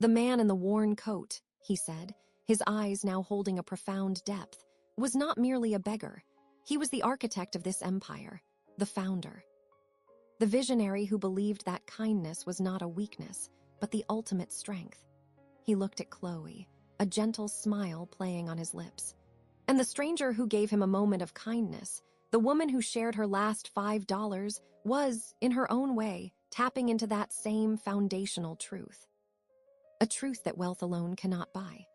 The man in the worn coat, he said, his eyes now holding a profound depth, was not merely a beggar. He was the architect of this empire, the founder. The visionary who believed that kindness was not a weakness, but the ultimate strength. He looked at Chloe, a gentle smile playing on his lips. And the stranger who gave him a moment of kindness, the woman who shared her last $5, was, in her own way, tapping into that same foundational truth. A truth that wealth alone cannot buy.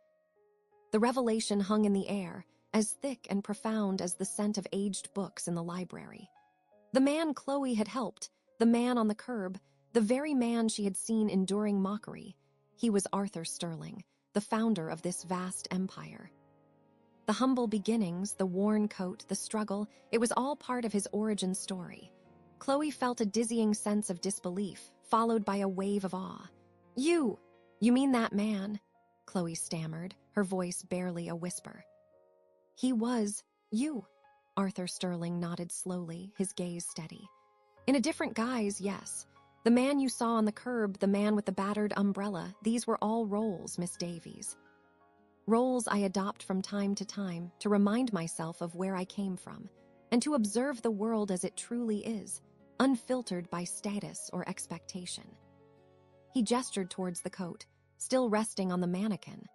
The revelation hung in the air, as thick and profound as the scent of aged books in the library. The man Chloe had helped, the man on the curb, the very man she had seen enduring mockery, he was Arthur Sterling, the founder of this vast empire. The humble beginnings, the worn coat, the struggle, it was all part of his origin story. Chloe felt a dizzying sense of disbelief, followed by a wave of awe. You mean that man? Chloe stammered, her voice barely a whisper. He was you. Arthur Sterling nodded slowly, his gaze steady. In a different guise, yes. The man you saw on the curb, the man with the battered umbrella, these were all roles, Miss Davies. Roles I adopt from time to time to remind myself of where I came from, and to observe the world as it truly is, unfiltered by status or expectation. He gestured towards the coat, still resting on the mannequin.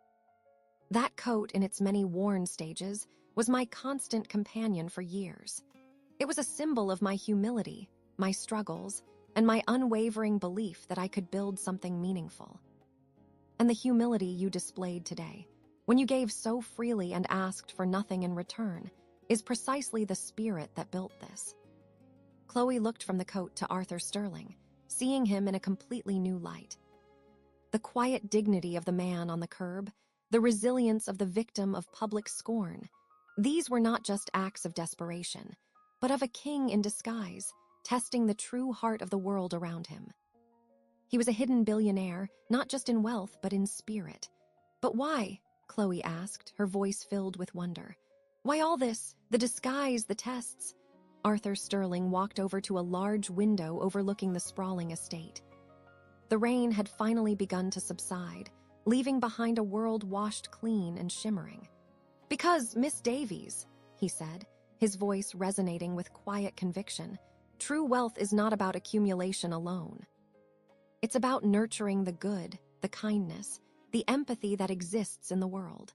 That coat, in its many worn stages, was my constant companion for years. It was a symbol of my humility, my struggles, and my unwavering belief that I could build something meaningful. And the humility you displayed today, when you gave so freely and asked for nothing in return, is precisely the spirit that built this. Chloe looked from the coat to Arthur Sterling, seeing him in a completely new light. The quiet dignity of the man on the curb, the resilience of the victim of public scorn, these were not just acts of desperation, but of a king in disguise, testing the true heart of the world around him. He was a hidden billionaire, not just in wealth, but in spirit. But why? Chloe asked, her voice filled with wonder. Why all this? The disguise, the tests? Arthur Sterling walked over to a large window overlooking the sprawling estate. The rain had finally begun to subside, leaving behind a world washed clean and shimmering. Because, Miss Davies, he said, his voice resonating with quiet conviction, true wealth is not about accumulation alone. It's about nurturing the good, the kindness, the empathy that exists in the world.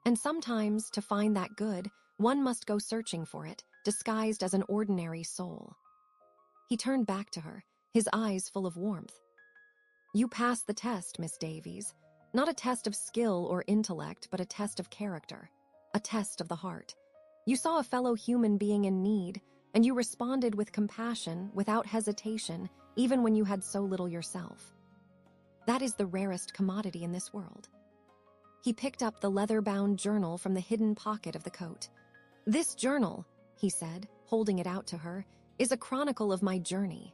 And sometimes, to find that good, one must go searching for it, disguised as an ordinary soul. He turned back to her, his eyes full of warmth. You passed the test, Miss Davies. Not a test of skill or intellect, but a test of character, a test of the heart. You saw a fellow human being in need, and you responded with compassion, without hesitation, even when you had so little yourself. That is the rarest commodity in this world. He picked up the leather-bound journal from the hidden pocket of the coat. This journal, he said, holding it out to her, is a chronicle of my journey.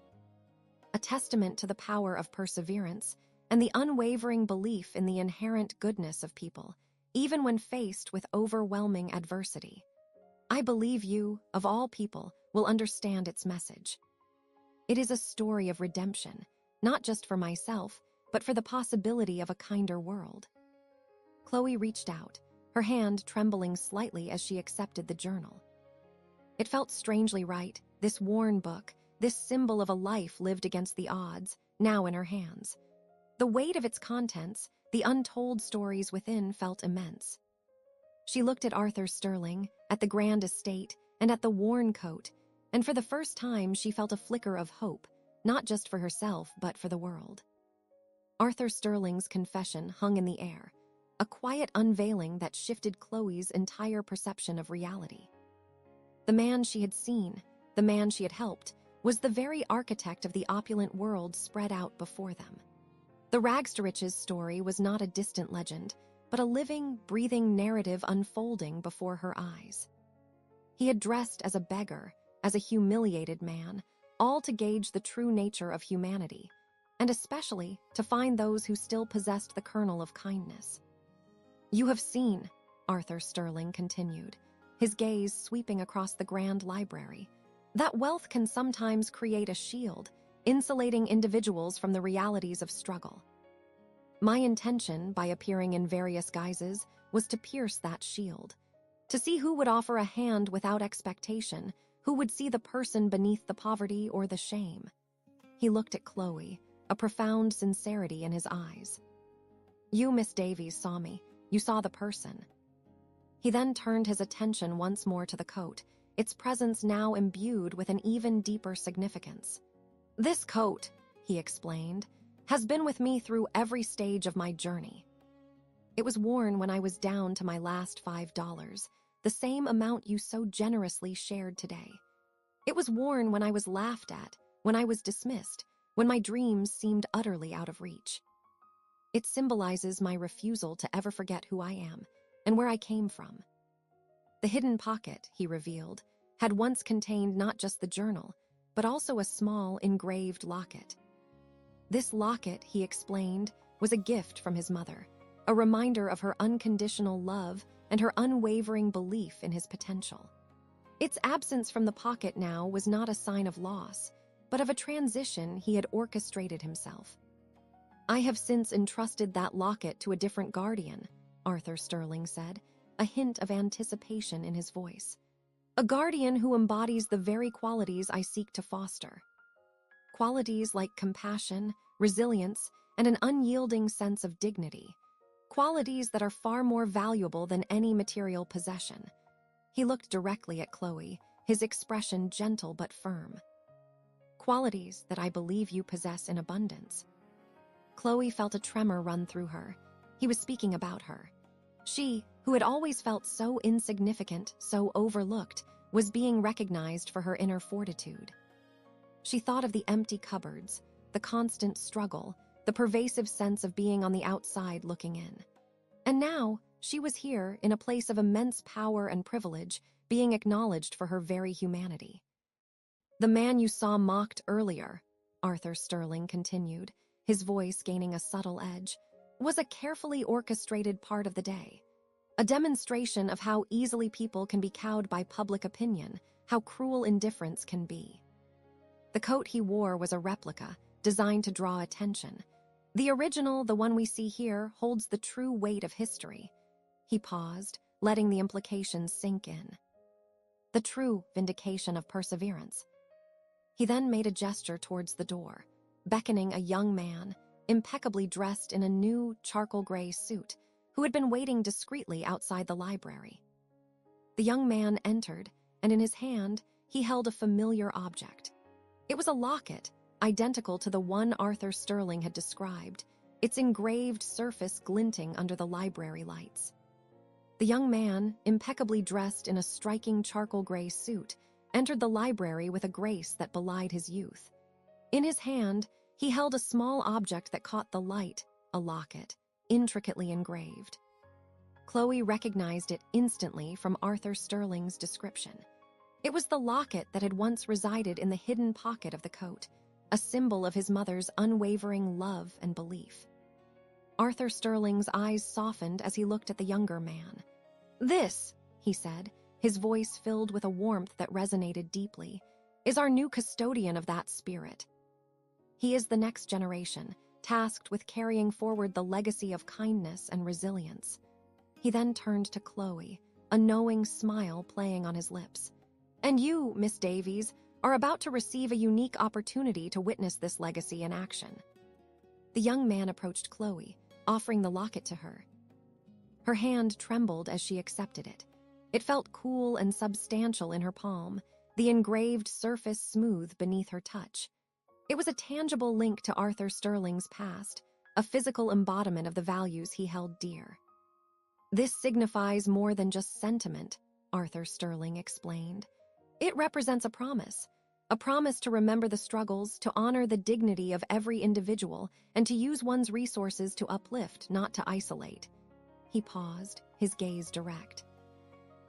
A testament to the power of perseverance and the unwavering belief in the inherent goodness of people, even when faced with overwhelming adversity. I believe you, of all people, will understand its message. It is a story of redemption, not just for myself, but for the possibility of a kinder world. Chloe reached out, her hand trembling slightly as she accepted the journal. It felt strangely right, this worn book, this symbol of a life lived against the odds, now in her hands. The weight of its contents, the untold stories within, felt immense. She looked at Arthur Sterling, at the grand estate, and at the worn coat, and for the first time she felt a flicker of hope, not just for herself, but for the world. Arthur Sterling's confession hung in the air, a quiet unveiling that shifted Chloe's entire perception of reality. The man she had seen, the man she had helped, was the very architect of the opulent world spread out before them. The rags-to-riches story was not a distant legend, but a living, breathing narrative unfolding before her eyes. He had dressed as a beggar, as a humiliated man, all to gauge the true nature of humanity, and especially to find those who still possessed the kernel of kindness. "You have seen," Arthur Sterling continued, his gaze sweeping across the grand library, "that wealth can sometimes create a shield, insulating individuals from the realities of struggle. My intention, by appearing in various guises, was to pierce that shield, to see who would offer a hand without expectation, who would see the person beneath the poverty or the shame." He looked at Chloe, a profound sincerity in his eyes. "You, Miss Davies, saw me. You saw the person." He then turned his attention once more to the coat, its presence now imbued with an even deeper significance. "This coat," he explained, "has been with me through every stage of my journey. It was worn when I was down to my last $5, the same amount you so generously shared today. It was worn when I was laughed at, when I was dismissed, when my dreams seemed utterly out of reach. It symbolizes my refusal to ever forget who I am and where I came from." The hidden pocket, he revealed, had once contained not just the journal, but also a small engraved locket. This locket, he explained, was a gift from his mother, a reminder of her unconditional love and her unwavering belief in his potential. Its absence from the pocket now was not a sign of loss, but of a transition he had orchestrated himself. "I have since entrusted that locket to a different guardian," Arthur Sterling said, a hint of anticipation in his voice. "A guardian who embodies the very qualities I seek to foster. Qualities like compassion, resilience, and an unyielding sense of dignity. Qualities that are far more valuable than any material possession." He looked directly at Chloe, his expression gentle but firm. "Qualities that I believe you possess in abundance." Chloe felt a tremor run through her. He was speaking about her. She, who had always felt so insignificant, so overlooked, was being recognized for her inner fortitude. She thought of the empty cupboards, the constant struggle, the pervasive sense of being on the outside looking in. And now, she was here, in a place of immense power and privilege, being acknowledged for her very humanity. "The man you saw mocked earlier," Arthur Sterling continued, his voice gaining a subtle edge, "was a carefully orchestrated part of the day. A demonstration of how easily people can be cowed by public opinion, how cruel indifference can be. The coat he wore was a replica, designed to draw attention. The original, the one we see here, holds the true weight of history." He paused, letting the implications sink in. "The true vindication of perseverance." He then made a gesture towards the door, beckoning a young man, impeccably dressed in a new charcoal gray suit, who had been waiting discreetly outside the library. The young man entered, and in his hand, he held a familiar object. It was a locket, identical to the one Arthur Sterling had described, its engraved surface glinting under the library lights. The young man, impeccably dressed in a striking charcoal gray suit, entered the library with a grace that belied his youth. In his hand, he held a small object that caught the light, a locket, intricately engraved. Chloe recognized it instantly from Arthur Sterling's description. It was the locket that had once resided in the hidden pocket of the coat, a symbol of his mother's unwavering love and belief. Arthur Sterling's eyes softened as he looked at the younger man. "This," he said, his voice filled with a warmth that resonated deeply, is our new custodian of that spirit. He is the next generation, tasked with carrying forward the legacy of kindness and resilience. He then turned to Chloe, a knowing smile playing on his lips. And you, Miss Davies, are about to receive a unique opportunity to witness this legacy in action. The young man approached Chloe, offering the locket to her. Her hand trembled as she accepted it. It felt cool and substantial in her palm, the engraved surface smooth beneath her touch. It was a tangible link to Arthur Sterling's past, a physical embodiment of the values he held dear. This signifies more than just sentiment, Arthur Sterling explained. It represents a promise to remember the struggles, to honor the dignity of every individual, and to use one's resources to uplift, not to isolate. He paused, his gaze direct.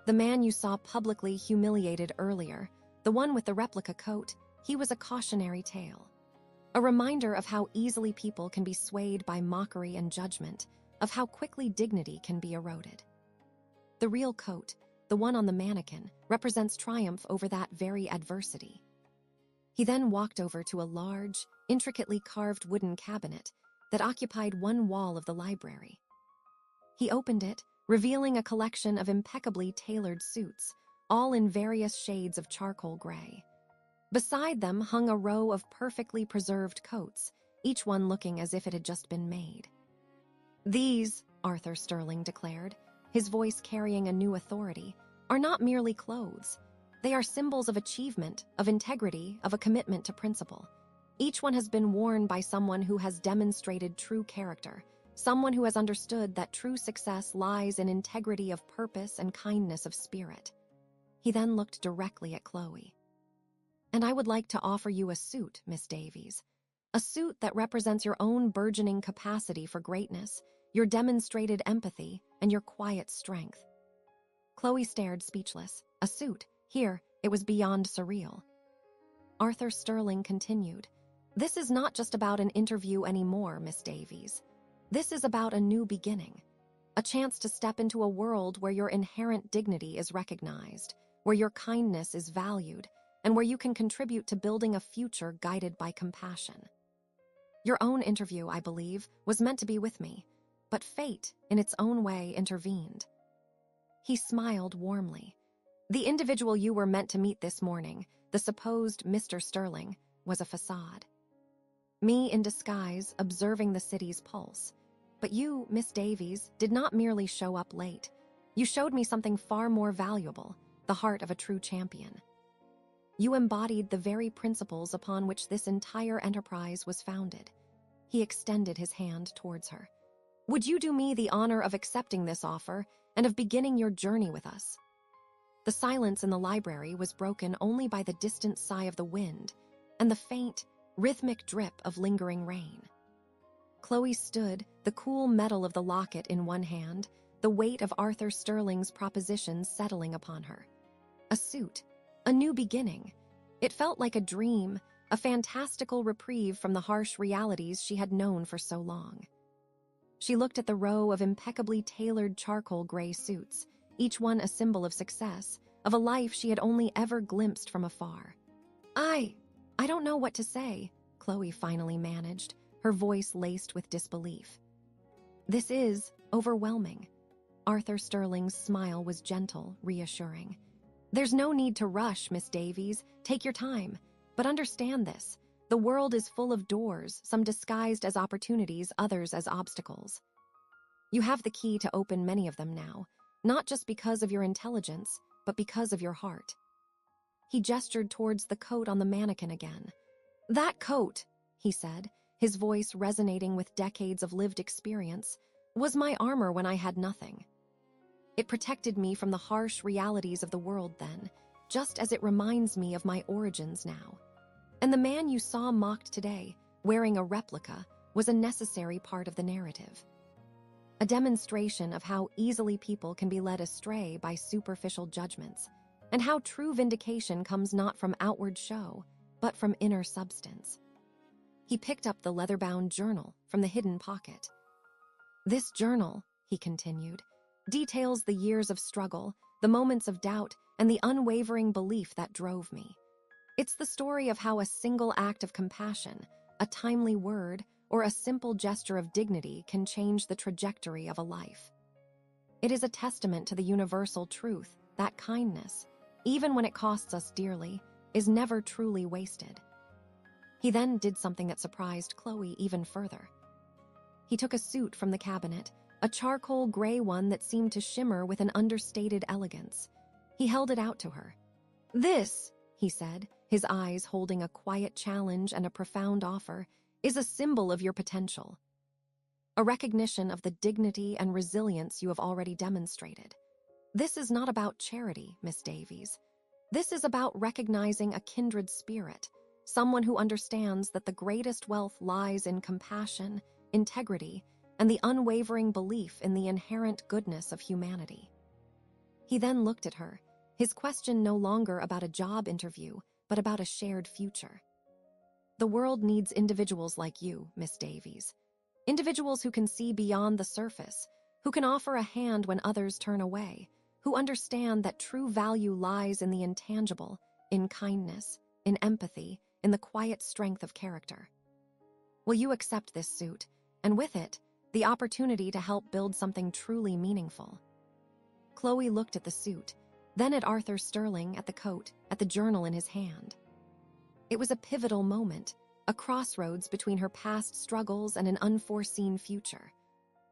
The man you saw publicly humiliated earlier, the one with the replica coat, he was a cautionary tale. A reminder of how easily people can be swayed by mockery and judgment, of how quickly dignity can be eroded. The real coat, the one on the mannequin, represents triumph over that very adversity. He then walked over to a large, intricately carved wooden cabinet that occupied one wall of the library. He opened it, revealing a collection of impeccably tailored suits, all in various shades of charcoal gray. Beside them hung a row of perfectly preserved coats, each one looking as if it had just been made. These, Arthur Sterling declared, his voice carrying a new authority, are not merely clothes. They are symbols of achievement, of integrity, of a commitment to principle. Each one has been worn by someone who has demonstrated true character, someone who has understood that true success lies in integrity of purpose and kindness of spirit. He then looked directly at Chloe. And I would like to offer you a suit, Miss Davies. A suit that represents your own burgeoning capacity for greatness, your demonstrated empathy, and your quiet strength. Chloe stared speechless. A suit. Here, it was beyond surreal. Arthur Sterling continued. This is not just about an interview anymore, Miss Davies. This is about a new beginning. A chance to step into a world where your inherent dignity is recognized, where your kindness is valued, and where you can contribute to building a future guided by compassion. Your own interview, I believe, was meant to be with me, but fate, in its own way, intervened. He smiled warmly. The individual you were meant to meet this morning, the supposed Mr. Sterling, was a facade. Me in disguise, observing the city's pulse. But you, Miss Davies, did not merely show up late. You showed me something far more valuable, the heart of a true champion. You embodied the very principles upon which this entire enterprise was founded. He extended his hand towards her. Would you do me the honor of accepting this offer and of beginning your journey with us? The silence in the library was broken only by the distant sigh of the wind and the faint, rhythmic drip of lingering rain. Chloe stood, the cool metal of the locket in one hand, the weight of Arthur Sterling's propositions settling upon her. A suit, a new beginning. It felt like a dream, a fantastical reprieve from the harsh realities she had known for so long. She looked at the row of impeccably tailored charcoal gray suits, each one a symbol of success, of a life she had only ever glimpsed from afar. I don't know what to say, Chloe finally managed, her voice laced with disbelief. This is overwhelming. Arthur Sterling's smile was gentle, reassuring. There's no need to rush, Miss Davies. Take your time. But understand this. The world is full of doors, some disguised as opportunities, others as obstacles. You have the key to open many of them now, not just because of your intelligence, but because of your heart. He gestured towards the coat on the mannequin again. That coat, he said, his voice resonating with decades of lived experience, was my armor when I had nothing. It protected me from the harsh realities of the world then, just as it reminds me of my origins now. And the man you saw mocked today, wearing a replica, was a necessary part of the narrative. A demonstration of how easily people can be led astray by superficial judgments, and how true vindication comes not from outward show, but from inner substance. He picked up the leather-bound journal from the hidden pocket. This journal, he continued, details the years of struggle, the moments of doubt, and the unwavering belief that drove me. It's the story of how a single act of compassion, a timely word, or a simple gesture of dignity can change the trajectory of a life. It is a testament to the universal truth that kindness, even when it costs us dearly, is never truly wasted. He then did something that surprised Chloe even further. He took a suit from the cabinet, a charcoal gray one that seemed to shimmer with an understated elegance. He held it out to her. "This," he said, his eyes holding a quiet challenge and a profound offer, "is a symbol of your potential. A recognition of the dignity and resilience you have already demonstrated. This is not about charity, Miss Davies. This is about recognizing a kindred spirit, someone who understands that the greatest wealth lies in compassion, integrity, and the unwavering belief in the inherent goodness of humanity." He then looked at her, his question no longer about a job interview, but about a shared future. "The world needs individuals like you, Miss Davies. Individuals who can see beyond the surface, who can offer a hand when others turn away, who understand that true value lies in the intangible, in kindness, in empathy, in the quiet strength of character. Will you accept this suit, and with it, the opportunity to help build something truly meaningful?" Chloe looked at the suit, then at Arthur Sterling, at the coat, at the journal in his hand. It was a pivotal moment, a crossroads between her past struggles and an unforeseen future.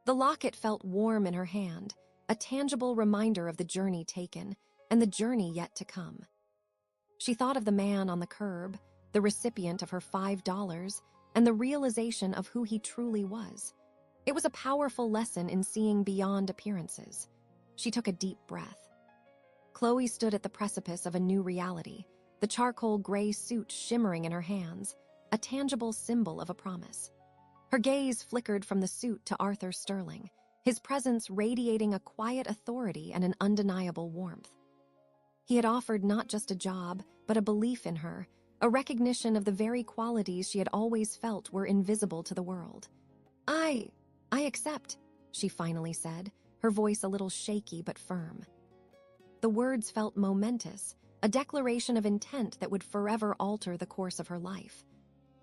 The locket felt warm in her hand, a tangible reminder of the journey taken and the journey yet to come. She thought of the man on the curb, the recipient of her $5, and the realization of who he truly was. It was a powerful lesson in seeing beyond appearances. She took a deep breath. Chloe stood at the precipice of a new reality, the charcoal gray suit shimmering in her hands, a tangible symbol of a promise. Her gaze flickered from the suit to Arthur Sterling, his presence radiating a quiet authority and an undeniable warmth. He had offered not just a job, but a belief in her, a recognition of the very qualities she had always felt were invisible to the world. I accept," she finally said, her voice a little shaky but firm. The words felt momentous, a declaration of intent that would forever alter the course of her life.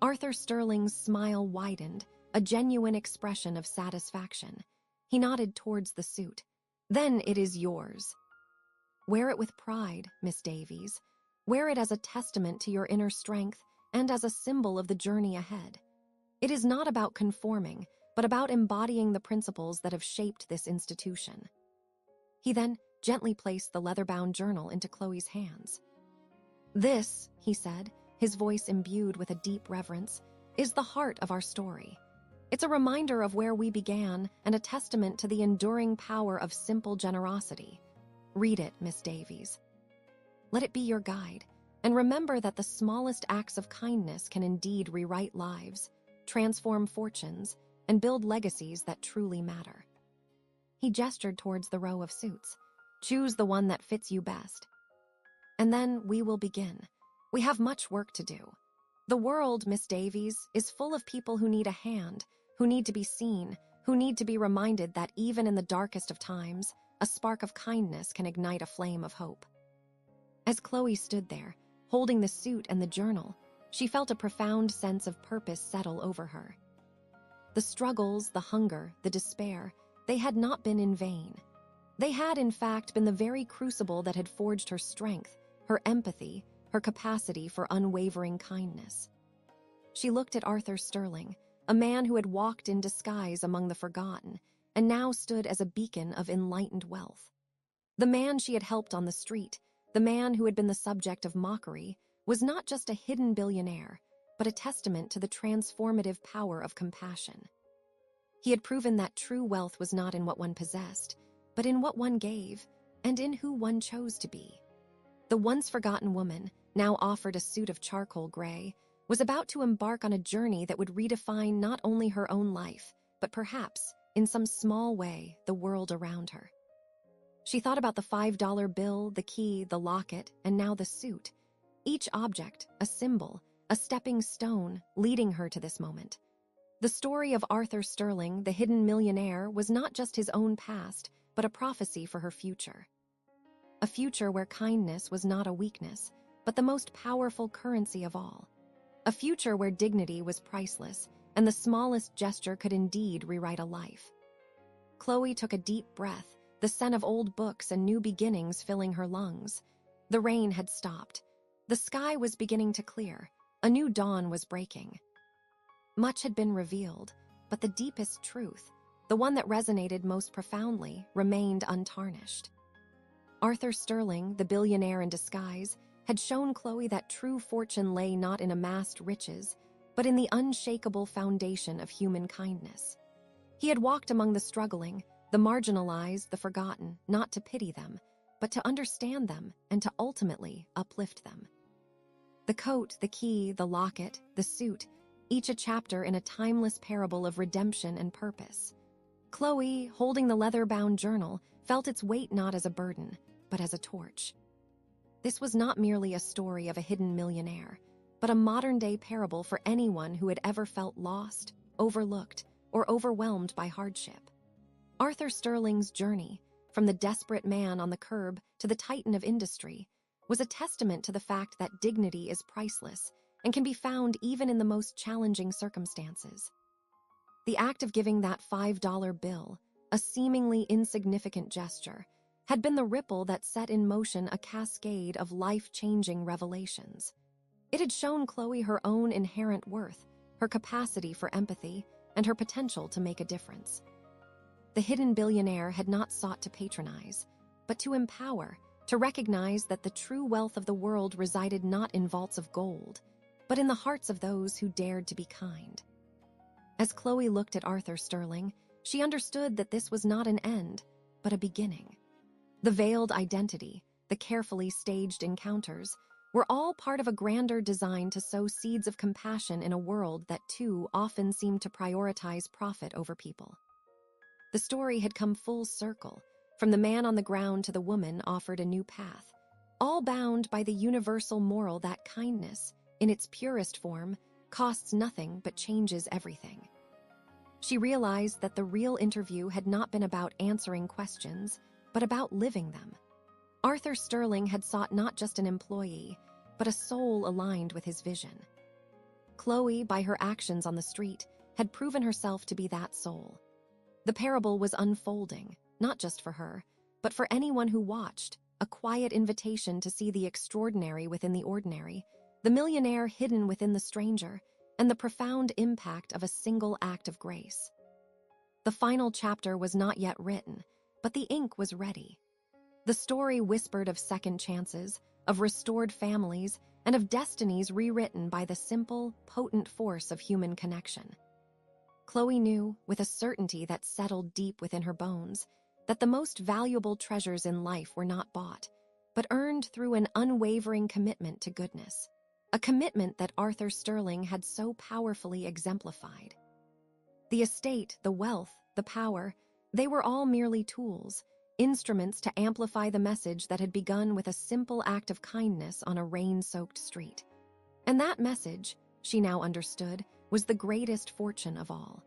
Arthur Sterling's smile widened, a genuine expression of satisfaction. He nodded towards the suit. "Then it is yours. Wear it with pride, Miss Davies. Wear it as a testament to your inner strength and as a symbol of the journey ahead. It is not about conforming, but about embodying the principles that have shaped this institution." He then gently placed the leather-bound journal into Chloe's hands. "This," he said, his voice imbued with a deep reverence, "is the heart of our story. It's a reminder of where we began and a testament to the enduring power of simple generosity. Read it, Miss Davies. Let it be your guide, and remember that the smallest acts of kindness can indeed rewrite lives, transform fortunes, and build legacies that truly matter." He gestured towards the row of suits. "Choose the one that fits you best. And then we will begin. We have much work to do. The world, Miss Davies, is full of people who need a hand, who need to be seen, who need to be reminded that even in the darkest of times, a spark of kindness can ignite a flame of hope." As Chloe stood there, holding the suit and the journal, she felt a profound sense of purpose settle over her. The struggles, the hunger, the despair, they had not been in vain. They had, in fact, been the very crucible that had forged her strength, her empathy, her capacity for unwavering kindness. She looked at Arthur Sterling, a man who had walked in disguise among the forgotten, and now stood as a beacon of enlightened wealth. The man she had helped on the street, the man who had been the subject of mockery, was not just a hidden billionaire, but a testament to the transformative power of compassion. He had proven that true wealth was not in what one possessed, but in what one gave, and in who one chose to be. The once forgotten woman, now offered a suit of charcoal gray, was about to embark on a journey that would redefine not only her own life, but perhaps, in some small way, the world around her. She thought about the $5 bill, the key, the locket, and now the suit. Each object, a symbol, a stepping stone, leading her to this moment. The story of Arthur Sterling, the hidden millionaire, was not just his own past, but a prophecy for her future. A future where kindness was not a weakness, but the most powerful currency of all. A future where dignity was priceless, and the smallest gesture could indeed rewrite a life. Chloe took a deep breath, the scent of old books and new beginnings filling her lungs. The rain had stopped. The sky was beginning to clear. A new dawn was breaking. Much had been revealed, but the deepest truth, the one that resonated most profoundly, remained untarnished. Arthur Sterling, the billionaire in disguise, had shown Chloe that true fortune lay not in amassed riches, but in the unshakable foundation of human kindness. He had walked among the struggling, the marginalized, the forgotten, not to pity them, but to understand them and to ultimately uplift them. The coat, the key, the locket, the suit, each a chapter in a timeless parable of redemption and purpose. Chloe, holding the leather-bound journal, felt its weight not as a burden, but as a torch. This was not merely a story of a hidden millionaire, but a modern-day parable for anyone who had ever felt lost, overlooked, or overwhelmed by hardship. Arthur Sterling's journey, from the desperate man on the curb to the titan of industry, was a testament to the fact that dignity is priceless and can be found even in the most challenging circumstances. The act of giving that $5 bill, a seemingly insignificant gesture, had been the ripple that set in motion a cascade of life-changing revelations. It had shown Chloe her own inherent worth, her capacity for empathy, and her potential to make a difference. The hidden billionaire had not sought to patronize, but to empower, to recognize that the true wealth of the world resided not in vaults of gold, but in the hearts of those who dared to be kind. As Chloe looked at Arthur Sterling, she understood that this was not an end, but a beginning. The veiled identity, the carefully staged encounters, were all part of a grander design to sow seeds of compassion in a world that too often seemed to prioritize profit over people. The story had come full circle, from the man on the ground to the woman offered a new path, all bound by the universal moral that kindness, in its purest form, costs nothing but changes everything. She realized that the real interview had not been about answering questions, but about living them. Arthur Sterling had sought not just an employee, but a soul aligned with his vision. Chloe, by her actions on the street, had proven herself to be that soul. The parable was unfolding, not just for her, but for anyone who watched, a quiet invitation to see the extraordinary within the ordinary, the millionaire hidden within the stranger, and the profound impact of a single act of grace. The final chapter was not yet written, but the ink was ready. The story whispered of second chances, of restored families, and of destinies rewritten by the simple, potent force of human connection. Chloe knew, with a certainty that settled deep within her bones, that the most valuable treasures in life were not bought, but earned through an unwavering commitment to goodness, a commitment that Arthur Sterling had so powerfully exemplified. The estate, the wealth, the power, they were all merely tools, instruments to amplify the message that had begun with a simple act of kindness on a rain-soaked street. And that message, she now understood, was the greatest fortune of all.